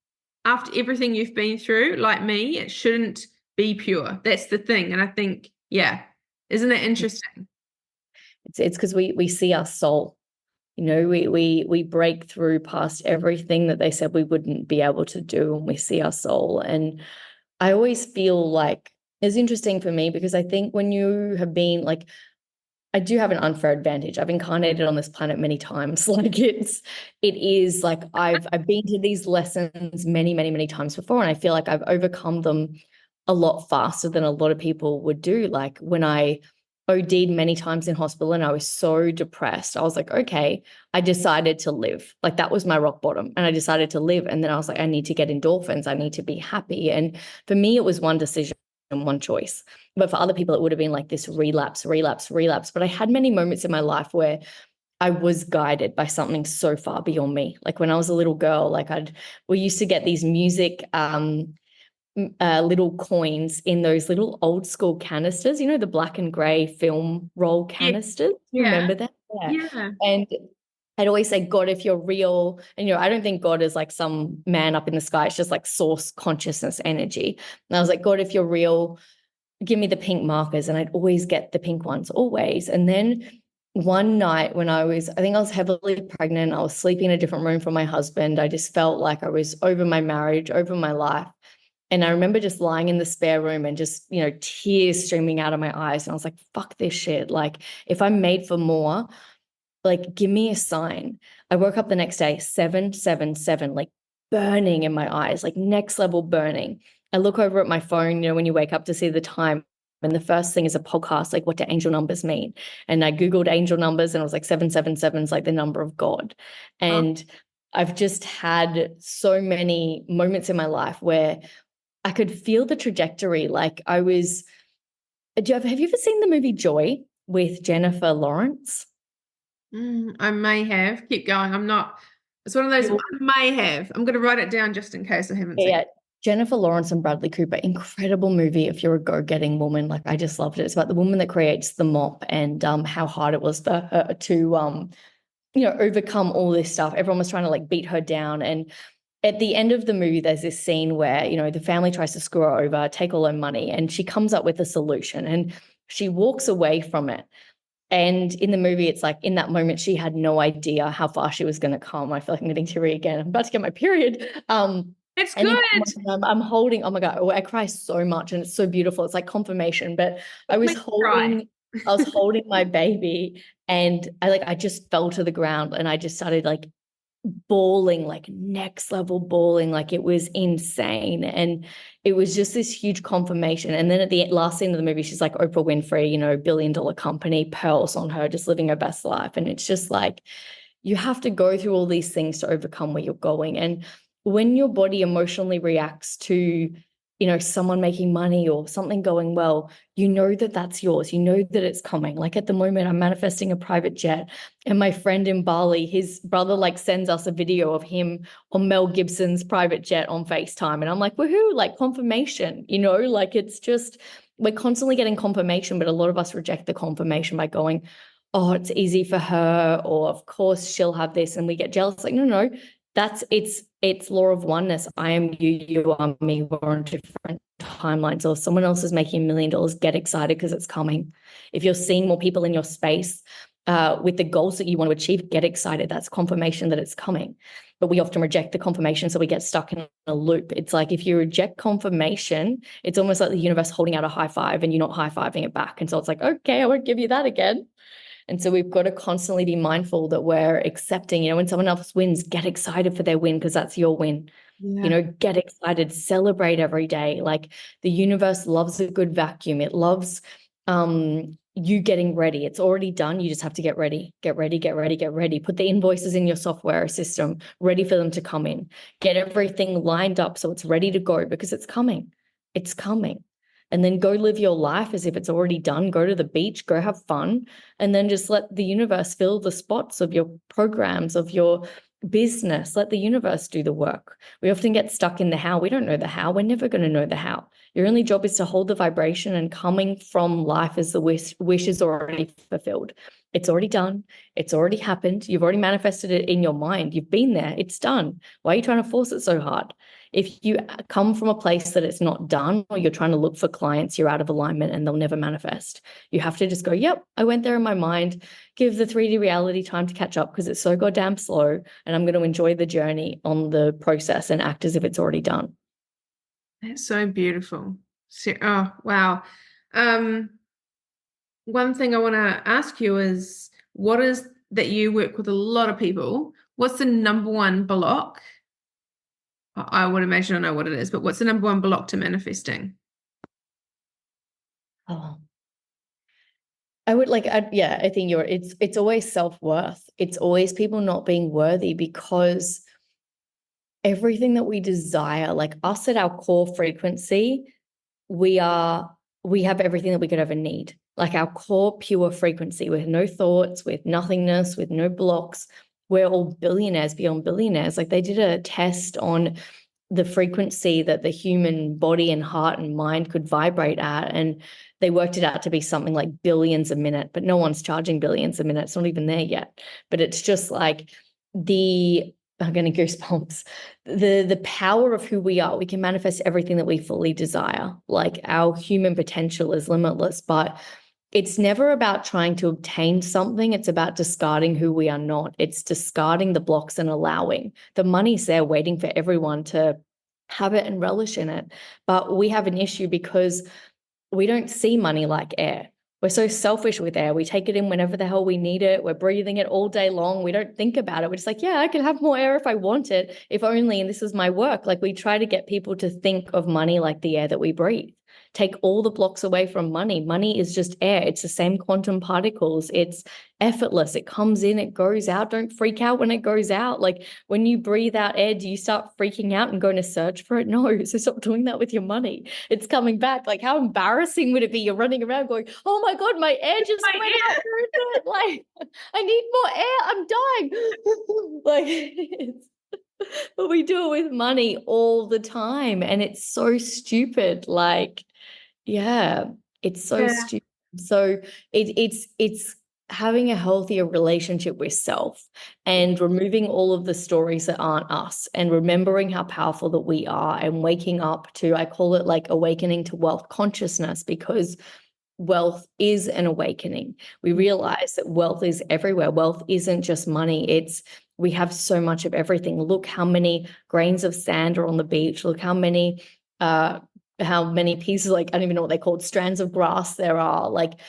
After everything you've been through, like me, it shouldn't be pure. That's the thing. And I think, yeah, isn't that interesting? It's because we see our soul. We break through past everything that they said we wouldn't be able to do, and we see our soul. And I always feel like it's interesting for me, because I think when you have been I do have an unfair advantage. I've incarnated on this planet many times. I've been to these lessons many, many, many times before, and I feel like I've overcome them a lot faster than a lot of people would do. When I OD'd many times in hospital and I was so depressed, I was like, okay, I decided to live. That was my rock bottom, and I decided to live. And then I was like, I need to get endorphins. I need to be happy. And for me, it was one decision and one choice. But for other people, it would have been this relapse. But I had many moments in my life where I was guided by something so far beyond me. Like when I was a little girl, like we used to get these music little coins in those little old school canisters, you know, the black and gray film roll Yeah. canisters. You Yeah. remember that? Yeah. Yeah. And I'd always say, God, if you're real, and I don't think God is like some man up in the sky. It's just like source consciousness energy. And I was like, God, if you're real, give me the pink markers. And I'd always get the pink ones, always. And then one night when I think I was heavily pregnant, I was sleeping in a different room from my husband. I just felt like I was over my marriage, over my life. And I remember just lying in the spare room and just, tears streaming out of my eyes. And I was like, fuck this shit. Like, if I'm made for more, like, give me a sign. I woke up the next day, 777, like burning in my eyes, like next level burning. I look over at my phone, when you wake up to see the time. And the first thing is a podcast, like, what do angel numbers mean? And I Googled angel numbers and it was like 777 is like the number of God. And I've just had so many moments in my life where I could feel the trajectory. Like have you ever seen the movie Joy with Jennifer Lawrence? I may have. Keep going. I'm not. It's one of those. I may have. I'm going to write it down just in case I haven't seen Yeah, it. Jennifer Lawrence and Bradley Cooper, incredible movie if you're a go-getting woman. Like, I just loved it. It's about the woman that creates the mop and how hard it was for her to overcome all this stuff. Everyone was trying to like beat her down. And at the end of the movie, there's this scene where, the family tries to screw her over, take all her money, and she comes up with a solution and she walks away from it. And in the movie, it's like in that moment, she had no idea how far she was going to come. I feel like I'm getting teary again. I'm about to get my period. It's And in good. that moment, I'm holding, oh my God, I cry so much and it's so beautiful. It's like confirmation, but I was holding my baby and I just fell to the ground and I just started like bawling, like next level bawling, like it was insane. And it was just this huge confirmation. And then at the last scene of the movie, she's like Oprah Winfrey, billion-dollar company, pearls on her, just living her best life. And it's just like, you have to go through all these things to overcome where you're going. And when your body emotionally reacts to, someone making money or something going well, that that's yours. That it's coming. Like at the moment, I'm manifesting a private jet. And my friend in Bali, his brother like sends us a video of him on Mel Gibson's private jet on FaceTime. And I'm like, woohoo, like confirmation, like it's just, we're constantly getting confirmation, but a lot of us reject the confirmation by going, oh, it's easy for her, or of course she'll have this, and we get jealous. Like, no, it's law of oneness. I am you, you are me. We're on different timelines. Or if someone else is making $1 million, get excited because it's coming. If you're seeing more people in your space with the goals that you want to achieve, get excited. That's confirmation that it's coming. But we often reject the confirmation, so we get stuck in a loop. It's like if you reject confirmation, it's almost like the universe holding out a high five and you're not high-fiving it back. And so it's like, okay, I won't give you that again. And so we've got to constantly be mindful that we're accepting, when someone else wins, get excited for their win because that's your win. Yeah. Get excited, celebrate every day. Like the universe loves a good vacuum. It loves you getting ready. It's already done. You just have to get ready, get ready, get ready, get ready. Put the invoices in your software system, ready for them to come in. Get everything lined up so it's ready to go because it's coming. It's coming. And then go live your life as if it's already done. Go to the beach, go have fun, and then just let the universe fill the spots of your programs, of your business. Let the universe do the work. We often get stuck in the how. We don't know the how. We're never going to know the how. Your only job is to hold the vibration, and coming from life as the wish is already fulfilled. It's already done. It's already happened. You've already manifested it in your mind. You've been there. It's done. Why are you trying to force it so hard? If you come from a place that it's not done, or you're trying to look for clients, you're out of alignment and they'll never manifest. You have to just go, yep, I went there in my mind, give the 3D reality time to catch up because it's so goddamn slow, and I'm going to enjoy the journey on the process and act as if it's already done. That's so beautiful. Oh, wow. One thing I want to ask you is, what is that you work with a lot of people? What's the number one block? I would imagine I know what it is, but what's the number one block to manifesting? Oh, I think it's always self-worth. It's always people not being worthy because everything that we desire, like us at our core frequency, we have everything that we could ever need. like our core pure frequency with no thoughts, with nothingness, with no blocks. We're all billionaires beyond billionaires. Like they did a test on the frequency that the human body and heart and mind could vibrate at. And they worked it out to be something like billions a minute, but no one's charging billions a minute. It's not even there yet. But it's just like I'm getting goosebumps. The power of who we are. We can manifest everything that we fully desire. Like our human potential is limitless, but it's never about trying to obtain something. It's about discarding who we are not. It's discarding the blocks and allowing. The money's there waiting for everyone to have it and relish in it. But we have an issue because we don't see money like air. We're so selfish with air. We take it in whenever the hell we need it. We're breathing it all day long. We don't think about it. We're just like, yeah, I can have more air if I want it, if only, and this is my work. Like we try to get people to think of money like the air that we breathe. Take all the blocks away from money. Money is just air. It's the same quantum particles. It's effortless. It comes in, it goes out. Don't freak out when it goes out. Like when you breathe out air, do you start freaking out and going to search for it? No. So stop doing that with your money. It's coming back. Like how embarrassing would it be? You're running around going, oh my God, my air just went out. Where is it? Like I need more air. I'm dying. Like it's but we do it with money all the time. And it's so stupid. Like, yeah, it's so stupid. So it's having a healthier relationship with self and removing all of the stories that aren't us and remembering how powerful that we are and waking up to, I call it like awakening to wealth consciousness, because wealth is an awakening. We realize that wealth is everywhere. Wealth isn't just money. We have so much of everything. Look how many grains of sand are on the beach. Look how many pieces, like I don't even know what they're called, strands of grass there are. Like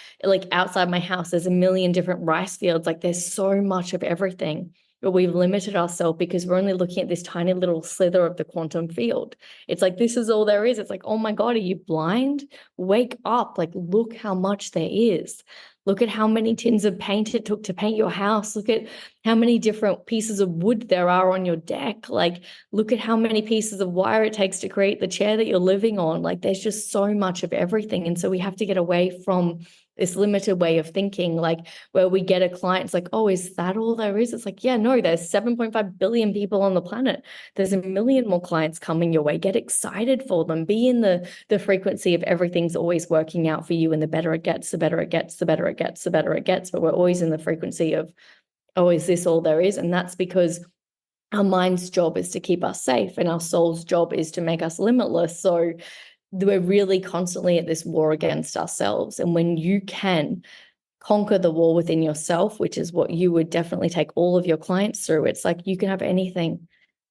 outside my house, there's a million different rice fields. Like there's so much of everything. But we've limited ourselves because we're only looking at this tiny little slither of the quantum field. It's like, this is all there is. It's like, oh my God, are you blind? Wake up. Like, look how much there is. Look at how many tins of paint it took to paint your house. Look at how many different pieces of wood there are on your deck. Like, look at how many pieces of wire it takes to create the chair that you're living on. Like, there's just so much of everything. And so we have to get away from this limited way of thinking, like where we get a client, it's like, oh, is that all there is? It's like, yeah, no, there's 7.5 billion people on the planet. There's a million more clients coming your way. Get excited for them. Be in the frequency of everything's always working out for you. And the better it gets, the better it gets, the better it gets, the better it gets. But we're always in the frequency of, oh, is this all there is? And that's because our mind's job is to keep us safe and our soul's job is to make us limitless. So we're really constantly at this war against ourselves. And when you can conquer the war within yourself, which is what you would definitely take all of your clients through, it's like you can have anything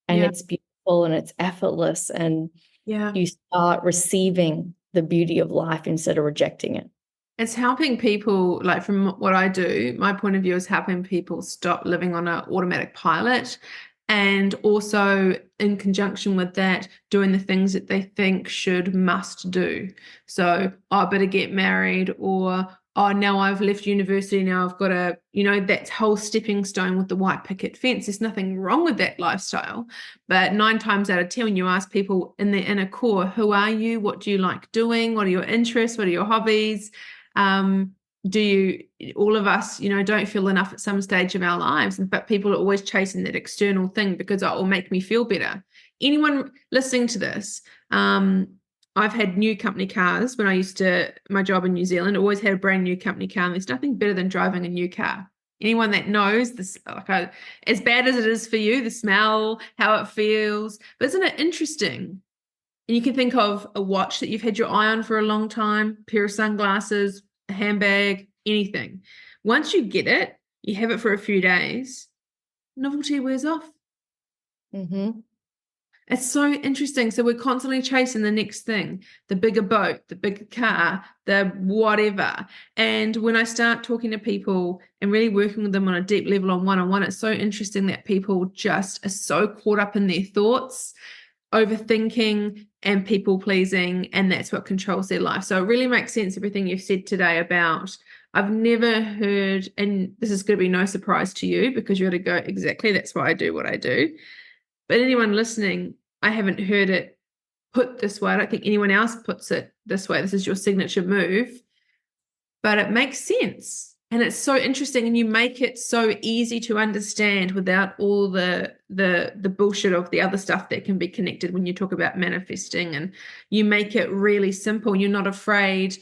and it's beautiful and it's effortless, and you start receiving the beauty of life instead of rejecting it. It's helping people, like from what I do, my point of view is helping people stop living on an automatic pilot, and also in conjunction with that, doing the things that they think must do. So, oh, I better get married, or oh, now I've left university, now I've got to, that whole stepping stone with the white picket fence. There's nothing wrong with that lifestyle. But 9 times out of 10, when you ask people in their inner core, who are you? What do you like doing? What are your interests? What are your hobbies? All of us, don't feel enough at some stage of our lives, but people are always chasing that external thing because it will make me feel better. Anyone listening to this, I've had new company cars when I used to, my job in New Zealand, always had a brand new company car, and there's nothing better than driving a new car. Anyone that knows this, as bad as it is for you, the smell, how it feels, but isn't it interesting? And you can think of a watch that you've had your eye on for a long time, a pair of sunglasses, a handbag, anything. Once you get it, you have it for a few days, novelty wears off. Mm-hmm. It's so interesting. So we're constantly chasing the next thing, the bigger boat, the bigger car, the whatever. And when I start talking to people and really working with them on a deep level on one-on-one, it's so interesting that people just are so caught up in their thoughts, overthinking and people pleasing, and that's what controls their life. So it really makes sense, everything you've said today about, I've never heard, and this is going to be no surprise to you because you're going to go, exactly, that's why I do what I do. But anyone listening, I haven't heard it put this way. I don't think anyone else puts it this way. This is your signature move. but it makes sense. And it's so interesting, and you make it so easy to understand without all the bullshit of the other stuff that can be connected when you talk about manifesting, and you make it really simple. You're not afraid.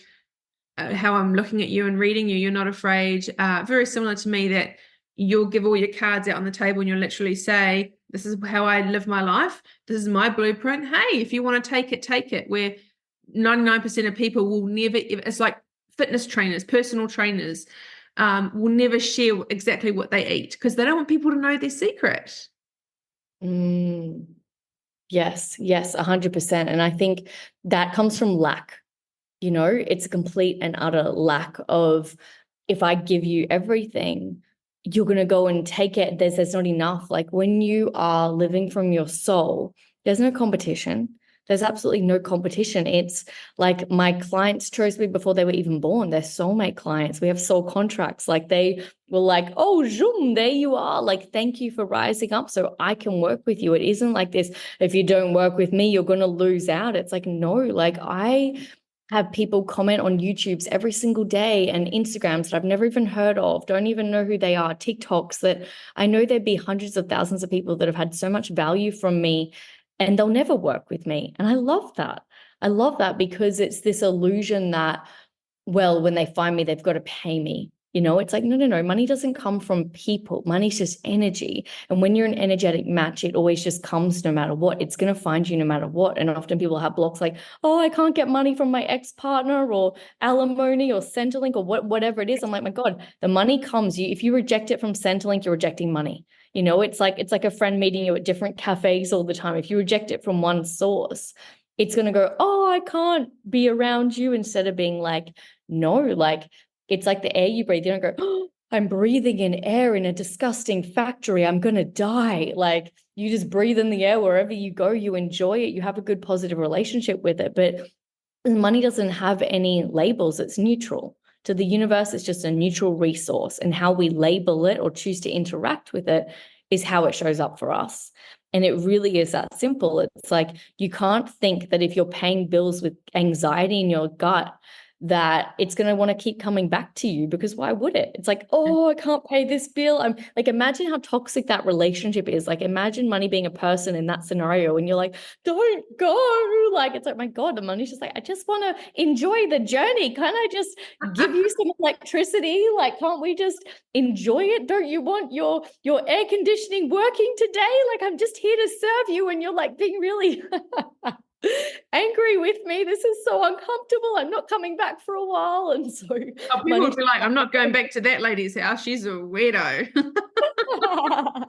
How I'm looking at you and reading you, you're not afraid. Very similar to me, that you'll give all your cards out on the table and you'll literally say, this is how I live my life. This is my blueprint. Hey, if you want to take it, take it. Where 99% of people will never, it's like fitness trainers, personal trainers, will never share exactly what they eat because they don't want people to know their secret. Yes, 100%. And I think that comes from lack. It's a complete and utter lack of, if I give you everything, you're going to go and take it. There's not enough. Like when you are living from your soul, there's no competition. There's absolutely no competition. It's like my clients chose me before they were even born. They're soulmate clients. We have soul contracts. Like they were like, oh, zoom, there you are. Like, thank you for rising up so I can work with you. It isn't like this, if you don't work with me, you're going to lose out. It's like, no, like I have people comment on YouTubes every single day and Instagrams that I've never even heard of, don't even know who they are, TikToks that I know there'd be hundreds of thousands of people that have had so much value from me and they'll never work with me. And I love that. I love that because it's this illusion that, well, when they find me, they've got to pay me. It's like, no. Money doesn't come from people. Money's just energy. And when you're an energetic match, it always just comes no matter what. It's going to find you no matter what. And often people have blocks like, oh, I can't get money from my ex-partner or alimony or Centrelink or whatever it is. I'm like, my God, the money comes. If you reject it from Centrelink, you're rejecting money. It's like a friend meeting you at different cafes all the time. If you reject it from one source, it's going to go, oh, I can't be around you, instead of being like, no, like it's like the air you breathe. You don't go, oh, I'm breathing in air in a disgusting factory. I'm going to die. Like you just breathe in the air wherever you go. You enjoy it. You have a good positive relationship with it. But money doesn't have any labels. It's neutral. To the universe, it's just a neutral resource. And how we label it or choose to interact with it is how it shows up for us. And it really is that simple. It's like you can't think that if you're paying bills with anxiety in your gut, that it's going to want to keep coming back to you, because why would it? It's like, oh, I can't pay this bill. I'm like, imagine how toxic that relationship is. Like, imagine money being a person in that scenario and you're like, don't go. Like, it's like, my God, the money's just like, I just want to enjoy the journey. Can't I just give you some electricity? Like, can't we just enjoy it? Don't you want your air conditioning working today? Like, I'm just here to serve you. And you're like being really angry with me. This is so uncomfortable. I'm not coming back for a while. And so people would be like, I'm not going back to that lady's house. She's a weirdo. But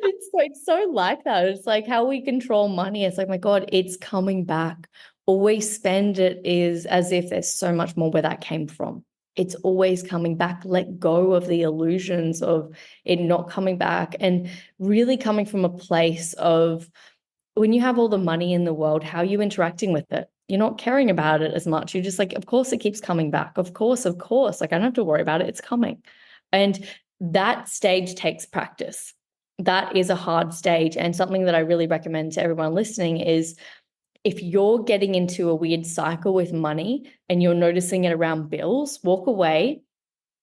it's so like that. It's like how we control money. It's like, my God, it's coming back. Always spend it is as if there's so much more where that came from. It's always coming back. Let go of the illusions of it not coming back, and really coming from a place of, when you have all the money in the world, how are you interacting with it? You're not caring about it as much. You're just like, of course it keeps coming back. Of course. Like, I don't have to worry about it. It's coming. And that stage takes practice. That is a hard stage. And something that I really recommend to everyone listening is, if you're getting into a weird cycle with money and you're noticing it around bills, walk away,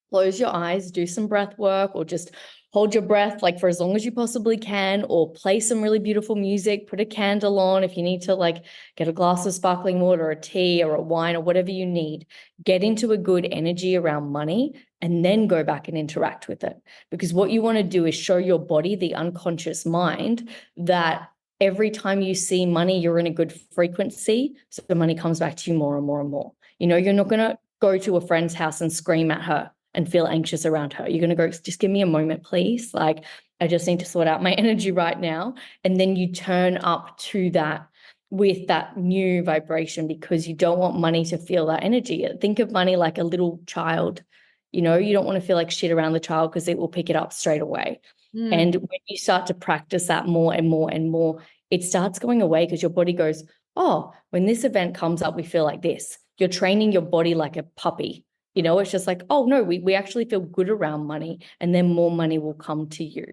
close your eyes, do some breath work, or just hold your breath like for as long as you possibly can, or play some really beautiful music, put a candle on. If you need to like get a glass of sparkling water or a tea or a wine or whatever you need, get into a good energy around money and then go back and interact with it. Because what you want to do is show your body, the unconscious mind, that every time you see money, you're in a good frequency. So the money comes back to you more and more and more. You're not going to go to a friend's house and scream at her and feel anxious around her. You're going to go, just give me a moment, please. Like, I just need to sort out my energy right now. And then you turn up to that with that new vibration, because you don't want money to feel that energy. Think of money like a little child. You don't want to feel like shit around the child, because it will pick it up straight away. And when you start to practice that more and more and more, it starts going away, because your body goes, oh, when this event comes up, we feel like this. You're training your body like a puppy. It's just like, oh, no, we actually feel good around money, and then more money will come to you.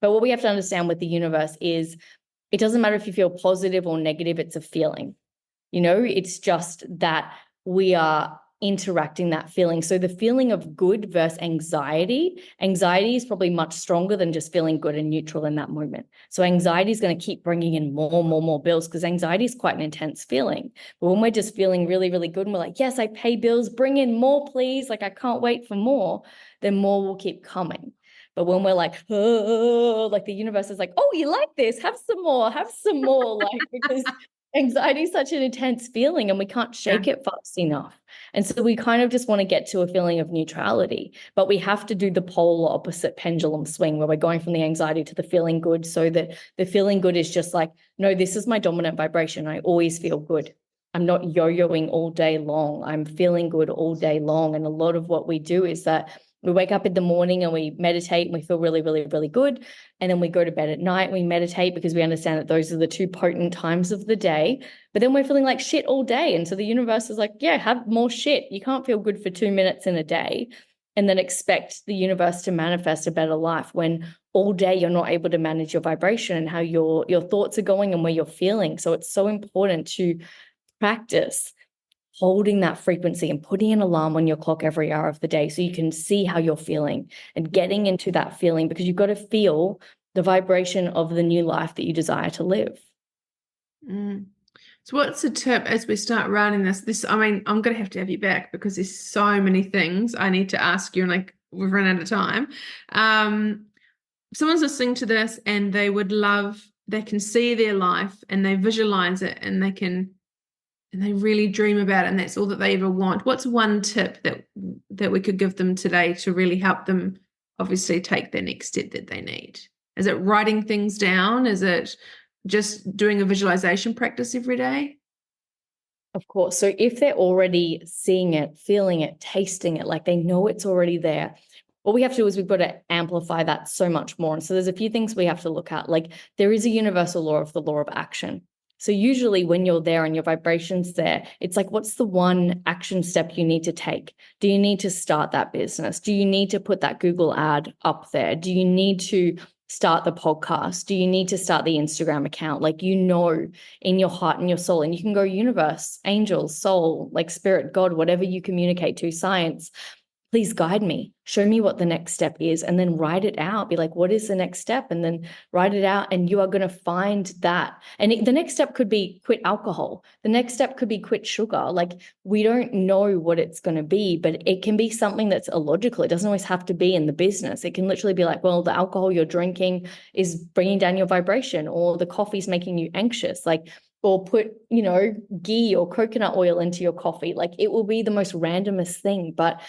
But what we have to understand with the universe is, it doesn't matter if you feel positive or negative, it's a feeling. It's just that we are interacting that feeling. So the feeling of good versus anxiety is probably much stronger than just feeling good and neutral in that moment. So anxiety is going to keep bringing in more bills, because anxiety is quite an intense feeling. But when we're just feeling really, really good and we're like, yes, I pay bills, bring in more, please. Like, I can't wait for more, then more will keep coming. But when we're like, oh, like the universe is like, oh, you like this? Have some more, like, because anxiety is such an intense feeling and we can't shake it fast enough. And so we kind of just want to get to a feeling of neutrality, but we have to do the polar opposite pendulum swing where we're going from the anxiety to the feeling good, so that the feeling good is just like, no, this is my dominant vibration. I always feel good. I'm not yo-yoing all day long. I'm feeling good all day long. And a lot of what we do is that we wake up in the morning and we meditate and we feel really, really, really good. And then we go to bed at night, we meditate because we understand that those are the two potent times of the day. But then we're feeling like shit all day. And so the universe is like, yeah, have more shit. You can't feel good for 2 minutes in a day and then expect the universe to manifest a better life when all day you're not able to manage your vibration and how your thoughts are going and where you're feeling. So it's so important to practice holding that frequency and putting an alarm on your clock every hour of the day so you can see how you're feeling and getting into that feeling, because you've got to feel the vibration of the new life that you desire to live. So what's the tip as we start rounding this? I mean, I'm going to have you back because there's so many things I need to ask you, and like we've run out of time. Someone's listening to this and they can see their life and they visualize it and they really dream about it, and that's all that they ever want. What's one tip that we could give them today to really help them obviously take the next step that they need? Is it writing things down? Is it just doing a visualization practice every day? Of course. So if they're already seeing it, feeling it, tasting it, like they know it's already there, what we have to do is we've got to amplify that so much more. And so there's a few things we have to look at. Like, there is a universal law of the law of action. So usually when you're there and your vibration's there, it's like, what's the one action step you need to take? Do you need to start that business? Do you need to put that Google ad up there? Do you need to start the podcast? Do you need to start the Instagram account? Like, in your heart and your soul, and you can go universe, angels, soul, like spirit, God, whatever you communicate to, science, please guide me, show me what the next step is, and then write it out. Be like, what is the next step? And then write it out, and you are going to find that. And the next step could be quit alcohol. The next step could be quit sugar. Like, we don't know what it's going to be, but it can be something that's illogical. It doesn't always have to be in the business. It can literally be like, well, the alcohol you're drinking is bringing down your vibration, or the coffee's making you anxious. Like, or put, ghee or coconut oil into your coffee. Like, it will be the most randomest thing, but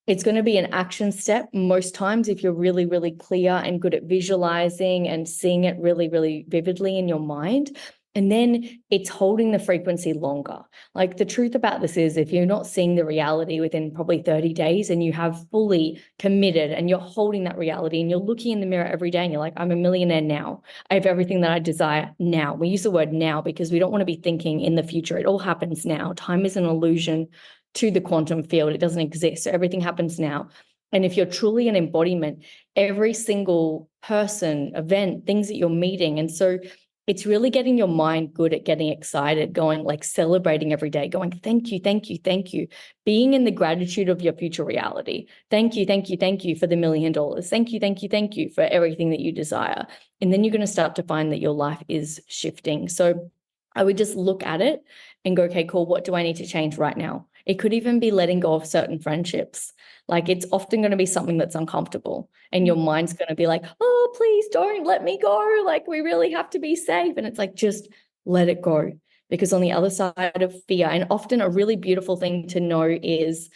it's going to be an action step most times if you're really, really clear and good at visualizing and seeing it really, really vividly in your mind. And then it's holding the frequency longer. Like, the truth about this is, if you're not seeing the reality within probably 30 days and you have fully committed and you're holding that reality and you're looking in the mirror every day and you're like, I'm a millionaire now. I have everything that I desire now. We use the word now because we don't want to be thinking in the future. It all happens now. Time is an illusion to the quantum field. It doesn't exist. So everything happens now. And if you're truly an embodiment, every single person, event, things that you're meeting. And so it's really getting your mind good at getting excited, going, like, celebrating every day, going, thank you, thank you, thank you. Being in the gratitude of your future reality. Thank you, thank you, thank you for the $1 million. Thank you, thank you, thank you for everything that you desire. And then you're going to start to find that your life is shifting. So I would just look at it and go, okay, cool. What do I need to change right now? It could even be letting go of certain friendships. Like, it's often going to be something that's uncomfortable and your mind's going to be like, oh, please don't let me go. Like, we really have to be safe. And it's like, just let it go. Because on the other side of fear, and often a really beautiful thing to know is,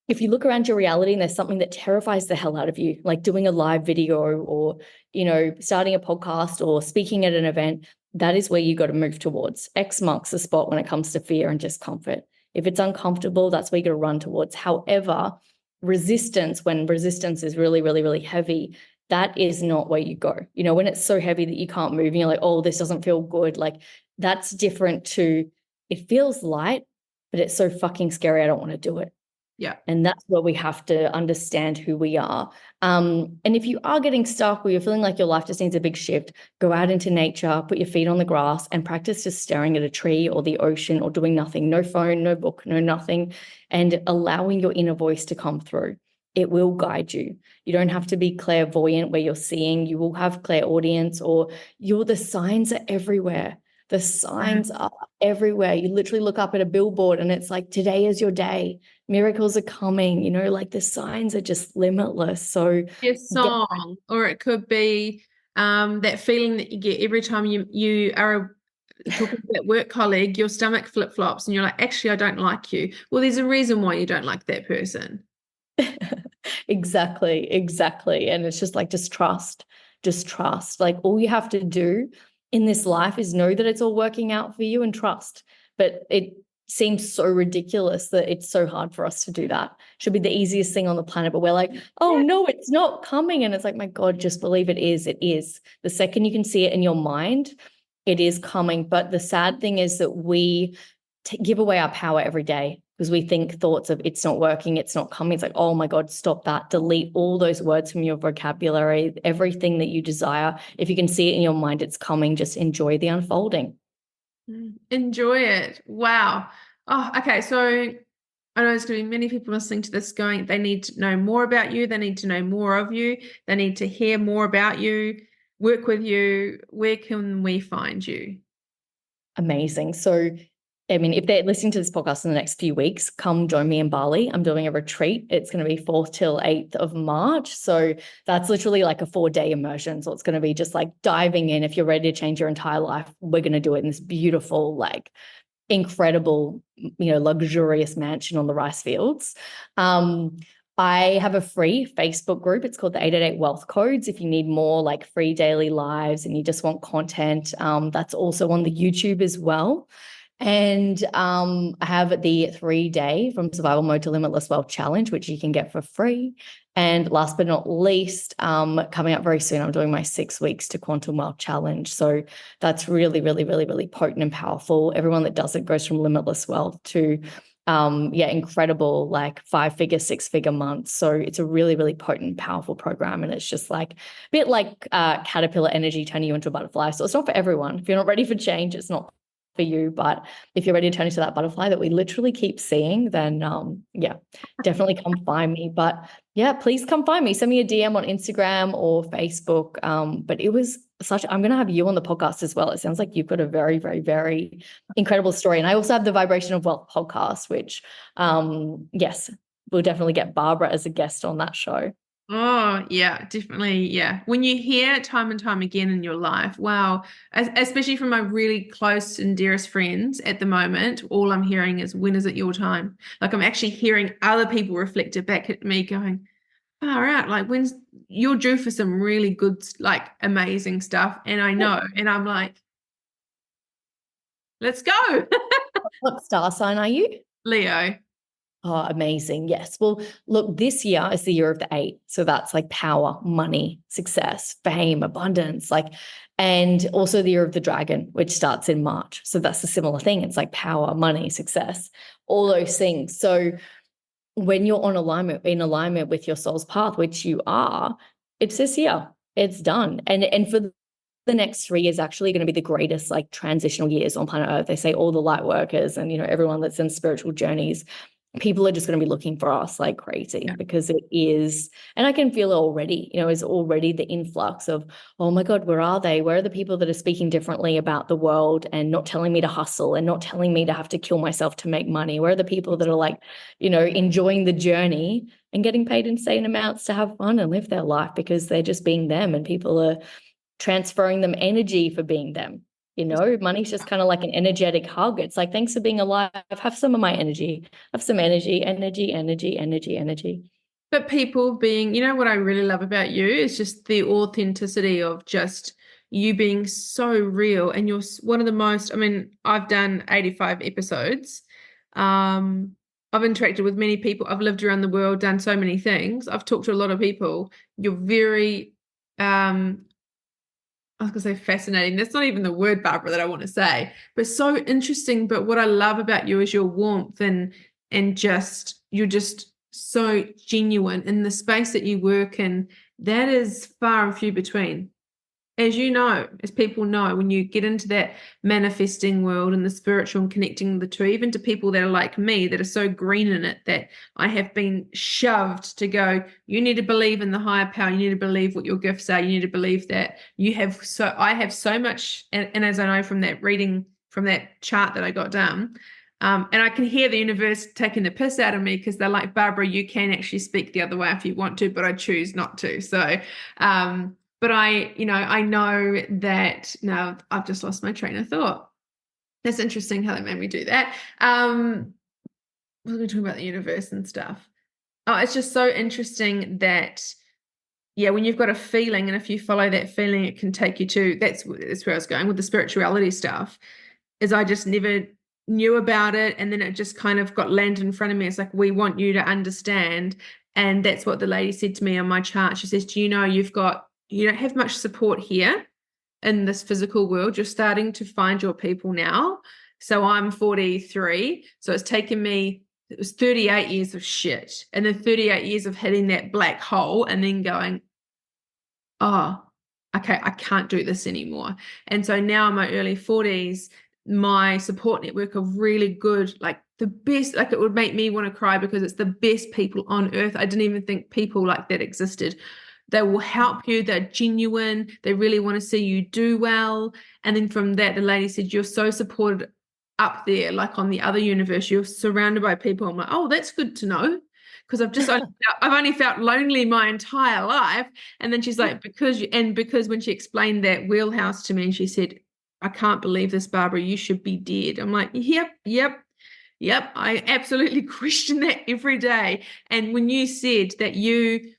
if you look around your reality and there's something that terrifies the hell out of you, like doing a live video or, starting a podcast or speaking at an event, that is where you got to move towards. X marks the spot when it comes to fear and discomfort. If it's uncomfortable, that's where you got to run towards. However, resistance, when resistance is really, really, really heavy, that is not where you go. When it's so heavy that you can't move and you're like, oh, this doesn't feel good. Like, that's different to, it feels light, but it's so fucking scary, I don't want to do it. Yeah. And that's where we have to understand who we are. And if you are getting stuck or you're feeling like your life just needs a big shift, go out into nature, put your feet on the grass and practice just staring at a tree or the ocean or doing nothing, no phone, no book, no nothing, and allowing your inner voice to come through. It will guide you. You don't have to be clairvoyant where you're seeing. You will have clairaudience, or the signs are everywhere. The signs are everywhere. You literally look up at a billboard and it's like, today is your day. Miracles are coming, like the signs are just limitless. So Your song, or it could be that feeling that you get every time you are talking to that work colleague, your stomach flip-flops and you're like, actually, I don't like you. Well, there's a reason why you don't like that person. Exactly. And it's just like, just trust. Like all you have to do in this life is know that it's all working out for you and trust. But it seems so ridiculous that it's so hard for us to do that. Should be the easiest thing on the planet, but we're like, oh no, it's not coming. And it's like, my God, just believe it is. It is. The second you can see it in your mind, it is coming. But the sad thing is that we give away our power every day because we think thoughts of it's not working, it's not coming. It's like, oh my God, stop that. Delete all those words from your vocabulary, everything that you desire. If you can see it in your mind, it's coming. Just enjoy the unfolding. Enjoy it. Wow. Oh, okay. So I know there's going to be many people listening to this going, they need to know more about you. They need to know more of you. They need to hear more about you, work with you. Where can we find you? Amazing. So, I mean, if they're listening to this podcast in the next few weeks, come join me in Bali. I'm doing a retreat. It's going to be 4th till 8th of March. So that's literally like a 4-day immersion. So it's going to be just like diving in. If you're ready to change your entire life, we're going to do it in this beautiful, like incredible, luxurious mansion on the rice fields. I have a free Facebook group. It's called the 888 Wealth Codes. If you need more like free daily lives and you just want content, that's also on the YouTube as well. And I have the 3-day From Survival Mode to Limitless Wealth Challenge, which you can get for free. And last but not least, coming up very soon, I'm doing my 6 weeks to Quantum Wealth Challenge. So that's really, really, really, really potent and powerful. Everyone that does it goes from limitless wealth to incredible, like 5-figure, 6-figure months. So it's a really, really potent, powerful program. And it's just like a bit like caterpillar energy turning you into a butterfly. So it's not for everyone. If you're not ready for change, it's not for you. But if you're ready to turn into that butterfly that we literally keep seeing, then definitely come find me. But yeah, please come find me. Send me a DM on Instagram or Facebook. But it was I'm going to have you on the podcast as well. It sounds like you've got a very, very, very incredible story. And I also have the Vibration of Wealth podcast, which yes, we'll definitely get Barbara as a guest on that show. Oh, yeah, definitely. Yeah. When you hear it time and time again in your life, wow, especially from my really close and dearest friends at the moment, all I'm hearing is, when is it your time? Like I'm actually hearing other people reflect it back at me going, far out, like when's you're due for some really good, like amazing stuff. And I know, and I'm like, let's go. What star sign are you? Leo. Oh, amazing. Yes. Well, look, this year is the year of the 8. So that's like power, money, success, fame, abundance, and also the year of the dragon, which starts in March. So that's a similar thing. It's like power, money, success, all those things. So when you're in alignment with your soul's path, which you are, it's this year. It's done. And for the next 3 years actually going to be the greatest like transitional years on planet Earth. They say all the light workers and everyone that's in spiritual journeys, people are just going to be looking for us like crazy because it is, and I can feel it already, it's already the influx of, oh my God, where are they? Where are the people that are speaking differently about the world and not telling me to hustle and not telling me to have to kill myself to make money? Where are the people that are like, enjoying the journey and getting paid insane amounts to have fun and live their life because they're just being them and people are transferring them energy for being them? Money's just kind of like an energetic hug. It's like, thanks for being alive. Have some of my energy. Have some energy. But people being, what I really love about you is just the authenticity of just you being so real. And you're one of the most, I mean, I've done 85 episodes. I've interacted with many people. I've lived around the world, done so many things. I've talked to a lot of people. You're very, I was going to say fascinating. That's not even the word, Barbara, that I want to say, but so interesting. But what I love about you is your warmth and and you're just so genuine in the space that you work in. That is far and few between. As you know, as people know, when you get into that manifesting world and the spiritual and connecting the two, even to people that are like me, that are so green in it, that I have been shoved to go, you need to believe in the higher power, you need to believe what your gifts are, you need to believe that I have so much, and as I know from that reading, from that chart that I got done, and I can hear the universe taking the piss out of me, because they're like, Barbara, you can actually speak the other way if you want to, but I choose not to. So, but I know that now I've just lost my train of thought. That's interesting how they made me do that. What are we talking about, the universe and stuff? Oh, it's just so interesting that, yeah, when you've got a feeling, and if you follow that feeling, it can take you to, that's where I was going with the spirituality stuff, is I just never knew about it. And then it just kind of got landed in front of me. It's like, we want you to understand. And that's what the lady said to me on my chart. She says, do you know you don't have much support here in this physical world. You're starting to find your people now. So I'm 43. So it's taken me, it was 38 years of shit. And then 38 years of hitting that black hole and then going, oh, okay, I can't do this anymore. And so now in my early 40s, my support network of really good, like the best, like it would make me want to cry, because it's the best people on earth. I didn't even think people like that existed. They will help you. They're genuine. They really want to see you do well. And then from that, the lady said, you're so supported up there, like on the other universe. You're surrounded by people. I'm like, oh, that's good to know, because I've only felt lonely my entire life. And then she's like, because when she explained that wheelhouse to me, she said, I can't believe this, Barbara, you should be dead. I'm like, yep. I absolutely question that every day. And when you said that you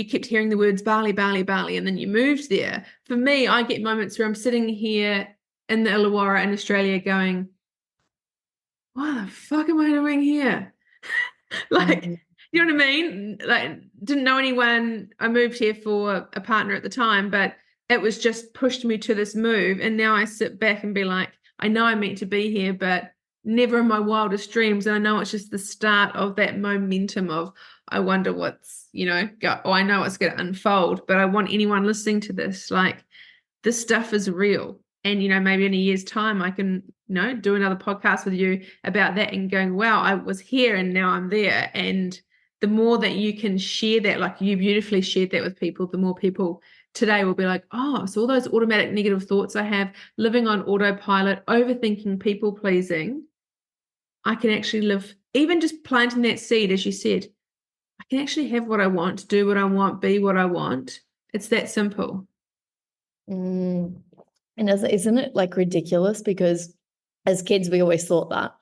kept hearing the words Bali, Bali, Bali, and then you moved there, for me, I get moments where I'm sitting here in the Illawarra in Australia going, what the fuck am I doing here? Like, you know what I mean? Like, didn't know anyone. I moved here for a partner at the time, but it was just pushed me to this move. And now I sit back and be like, I know I'm meant to be here, but never in my wildest dreams. And I know it's just the start of that momentum of, I wonder what's, I know it's going to unfold, but I want anyone listening to this, like, this stuff is real. And, maybe in a year's time, I can, do another podcast with you about that and going, wow, I was here and now I'm there. And the more that you can share that, like you beautifully shared that with people, the more people today will be like, oh, so all those automatic negative thoughts I have, living on autopilot, overthinking, people pleasing, I can actually live, even just planting that seed, as you said, I can actually have what I want, do what I want, be what I want. It's that simple. And isn't it like ridiculous? Because as kids, we always thought that,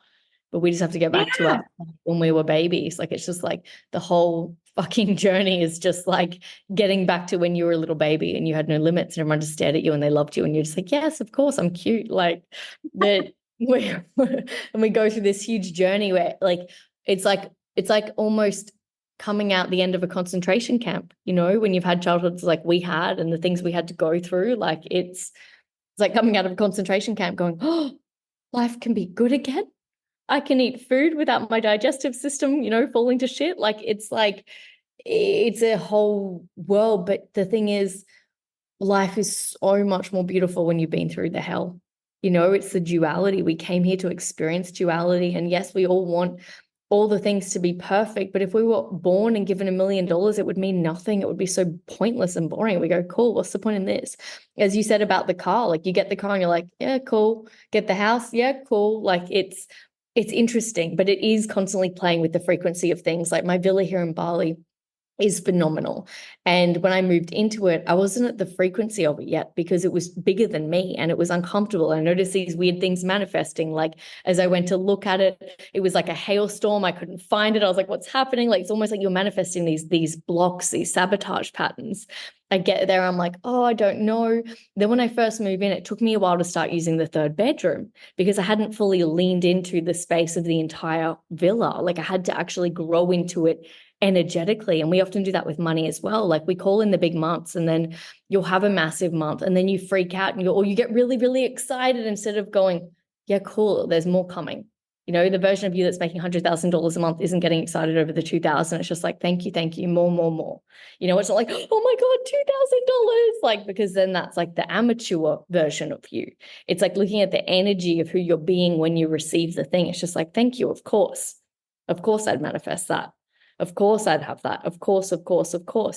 but we just have to get back to it when we were babies. Like, it's just like the whole fucking journey is just like getting back to when you were a little baby and you had no limits and everyone just stared at you and they loved you. And you're just like, yes, of course, I'm cute. Like that. And we go through this huge journey where like, it's like almost coming out the end of a concentration camp, when you've had childhoods like we had and the things we had to go through, like it's like coming out of a concentration camp going, oh, life can be good again. I can eat food without my digestive system, falling to shit. Like it's a whole world. But the thing is, life is so much more beautiful when you've been through the hell. It's the duality. We came here to experience duality. And yes, we all want all the things to be perfect. But if we were born and given $1 million, it would mean nothing. It would be so pointless and boring. We go, cool, what's the point in this? As you said about the car, like you get the car and you're like, yeah, cool. Get the house, yeah, cool. Like it's interesting, but it is constantly playing with the frequency of things. Like my villa here in Bali is phenomenal. And when I moved into it, I wasn't at the frequency of it yet because it was bigger than me and it was uncomfortable. I noticed these weird things manifesting. Like as I went to look at it, it was like a hailstorm. I couldn't find it. I was like, what's happening? Like, it's almost like you're manifesting these blocks, these sabotage patterns. I get there, I'm like, oh, I don't know. Then when I first moved in, it took me a while to start using the third bedroom because I hadn't fully leaned into the space of the entire villa. Like I had to actually grow into it energetically. And we often do that with money as well. Like we call in the big months and then you'll have a massive month and then you freak out and you get really, really excited instead of going, yeah, cool, there's more coming. You know, the version of you that's making $100,000 a month isn't getting excited over the 2,000. It's just like, thank you, more, more, more. You know, it's not like, oh my God, $2,000. Like, because then that's like the amateur version of you. It's like looking at the energy of who you're being when you receive the thing. It's just like, thank you, of course. Of course I'd manifest that. Of course I'd have that. Of course.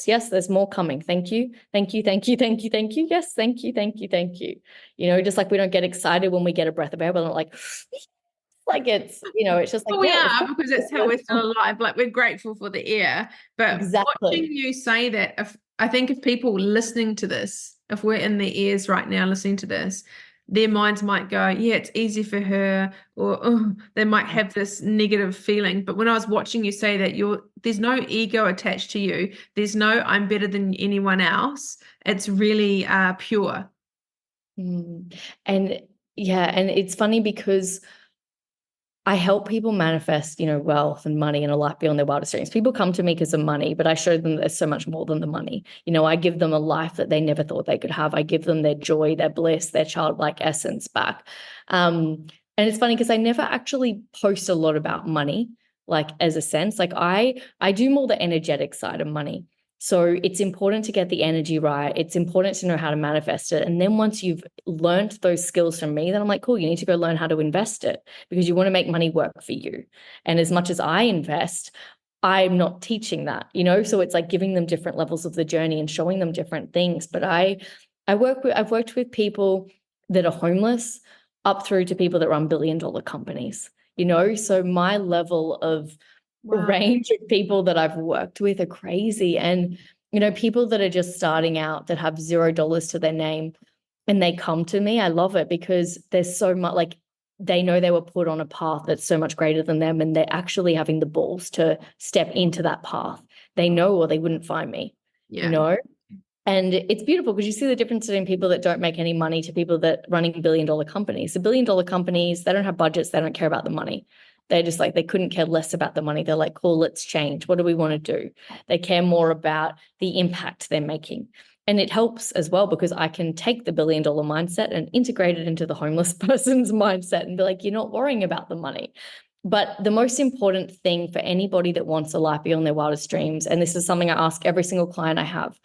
Yes, there's more coming. Thank you. Yes, thank you. You know, just like we don't get excited when we get a breath of air, but not like it's, you know, it's just like, Well, we are, because it's how we're still alive. Like, we're grateful for the air. But watching you say that, I think if people listening to this, if we're in their ears right now listening to this, their minds might go, yeah, it's easy for her, or oh, they might have this negative feeling. But when I was watching you say that, there's no ego attached to you. There's no I'm better than anyone else. It's really pure. And yeah, and it's funny because I help people manifest, you know, wealth and money and a life beyond their wildest dreams. People come to me because of money, but I show them there's so much more than the money. You know, I give them a life that they never thought they could have. I give them their joy, their bliss, their childlike essence back. And it's funny because I never actually post a lot about money, like as a sense. Like I do more the energetic side of money. So it's important to get the energy right. It's important to know how to manifest it. And then once you've learned those skills from me, then I'm like, cool, you need to go learn how to invest it, because you want to make money work for you. And as much as I invest, I'm not teaching that, you know? So it's like giving them different levels of the journey and showing them different things. But I've worked with people that are homeless up through to people that run billion-dollar companies, you know? So my level of range of people that I've worked with are crazy. And, you know, people that are just starting out that have $0 to their name and they come to me, I love it because there's so much, like, they know they were put on a path that's so much greater than them, and they're actually having the balls to step into that path. They know, or they wouldn't find me, you know? And it's beautiful because you see the difference between people that don't make any money to people that running billion-dollar companies. The billion-dollar companies, they don't have budgets. They don't care about the money. They're just like, they couldn't care less about the money. They're like, cool, let's change. What do we want to do? They care more about the impact they're making. And it helps as well because I can take the billion-dollar mindset and integrate it into the homeless person's mindset and be like, you're not worrying about the money. But the most important thing for anybody that wants a life beyond their wildest dreams, and this is something I ask every single client I have,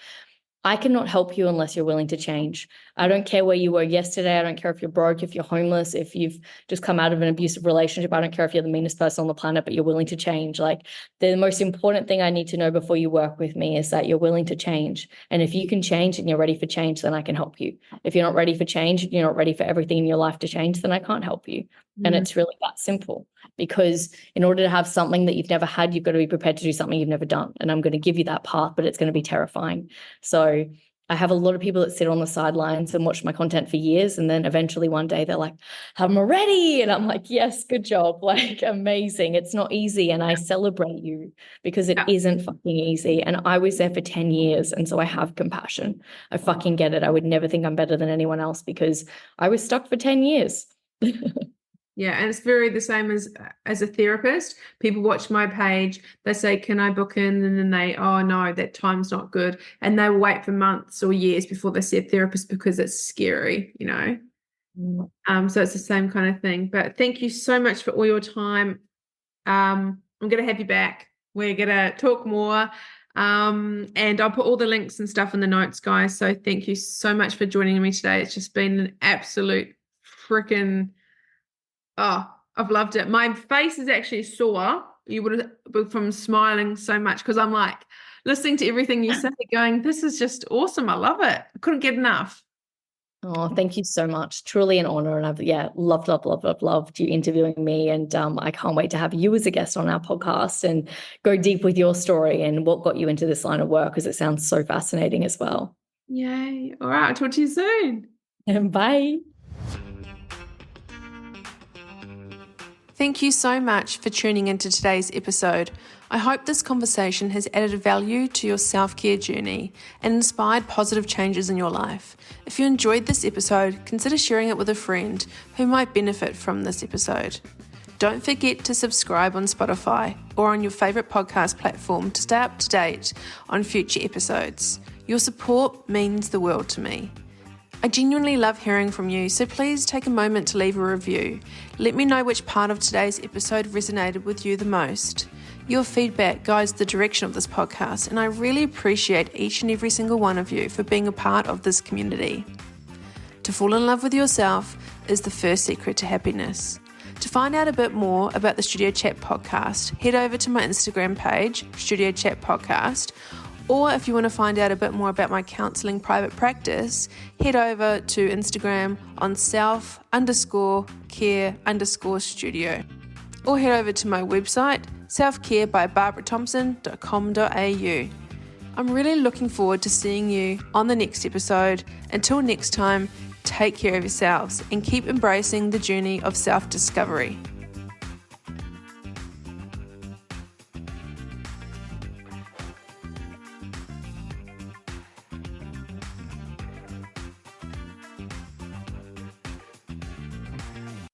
I cannot help you unless you're willing to change. I don't care where you were yesterday. I don't care if you're broke, if you're homeless, if you've just come out of an abusive relationship. I don't care if you're the meanest person on the planet, but you're willing to change. Like, the most important thing I need to know before you work with me is that you're willing to change. And if you can change and you're ready for change, then I can help you. If you're not ready for change, you're not ready for everything in your life to change, then I can't help you. And it's really that simple, because in order to have something that you've never had, you've got to be prepared to do something you've never done. And I'm going to give you that path, but it's going to be terrifying. So I have a lot of people that sit on the sidelines and watch my content for years. And then eventually one day they're like, I'm ready. And I'm like, yes, good job. Like, amazing. It's not easy. And I celebrate you because it isn't fucking easy. And I was there for 10 years. And so I have compassion. I fucking get it. I would never think I'm better than anyone else because I was stuck for 10 years. Yeah, and it's very the same as a therapist. People watch my page, they say, can I book in? And then they, oh no, that time's not good. And they wait for months or years before they see a therapist because it's scary, you know? So it's the same kind of thing. But thank you so much for all your time. I'm going to have you back. We're going to talk more. And I'll put all the links and stuff in the notes, guys. So thank you so much for joining me today. It's just been an absolute freaking... Oh, I've loved it. My face is actually sore. You would have from smiling so much because I'm like listening to everything you say, going, this is just awesome. I love it. I couldn't get enough. Oh, thank you so much. Truly an honor. And I've, loved you interviewing me. And I can't wait to have you as a guest on our podcast and go deep with your story and what got you into this line of work, because it sounds so fascinating as well. Yay. All right. I'll talk to you soon. And bye. Thank you so much for tuning into today's episode. I hope this conversation has added value to your self-care journey and inspired positive changes in your life. If you enjoyed this episode, consider sharing it with a friend who might benefit from this episode. Don't forget to subscribe on Spotify or on your favorite podcast platform to stay up to date on future episodes. Your support means the world to me. I genuinely love hearing from you, so please take a moment to leave a review. Let me know which part of today's episode resonated with you the most. Your feedback guides the direction of this podcast, and I really appreciate each and every single one of you for being a part of this community. To fall in love with yourself is the first secret to happiness. To find out a bit more about the Studio Chat podcast, head over to my Instagram page, Studio Chat Podcast, or if you want to find out a bit more about my counselling private practice, head over to Instagram on self_care_studio. Or head over to my website, selfcarebybarbarathompson.com.au. I'm really looking forward to seeing you on the next episode. Until next time, take care of yourselves and keep embracing the journey of self-discovery.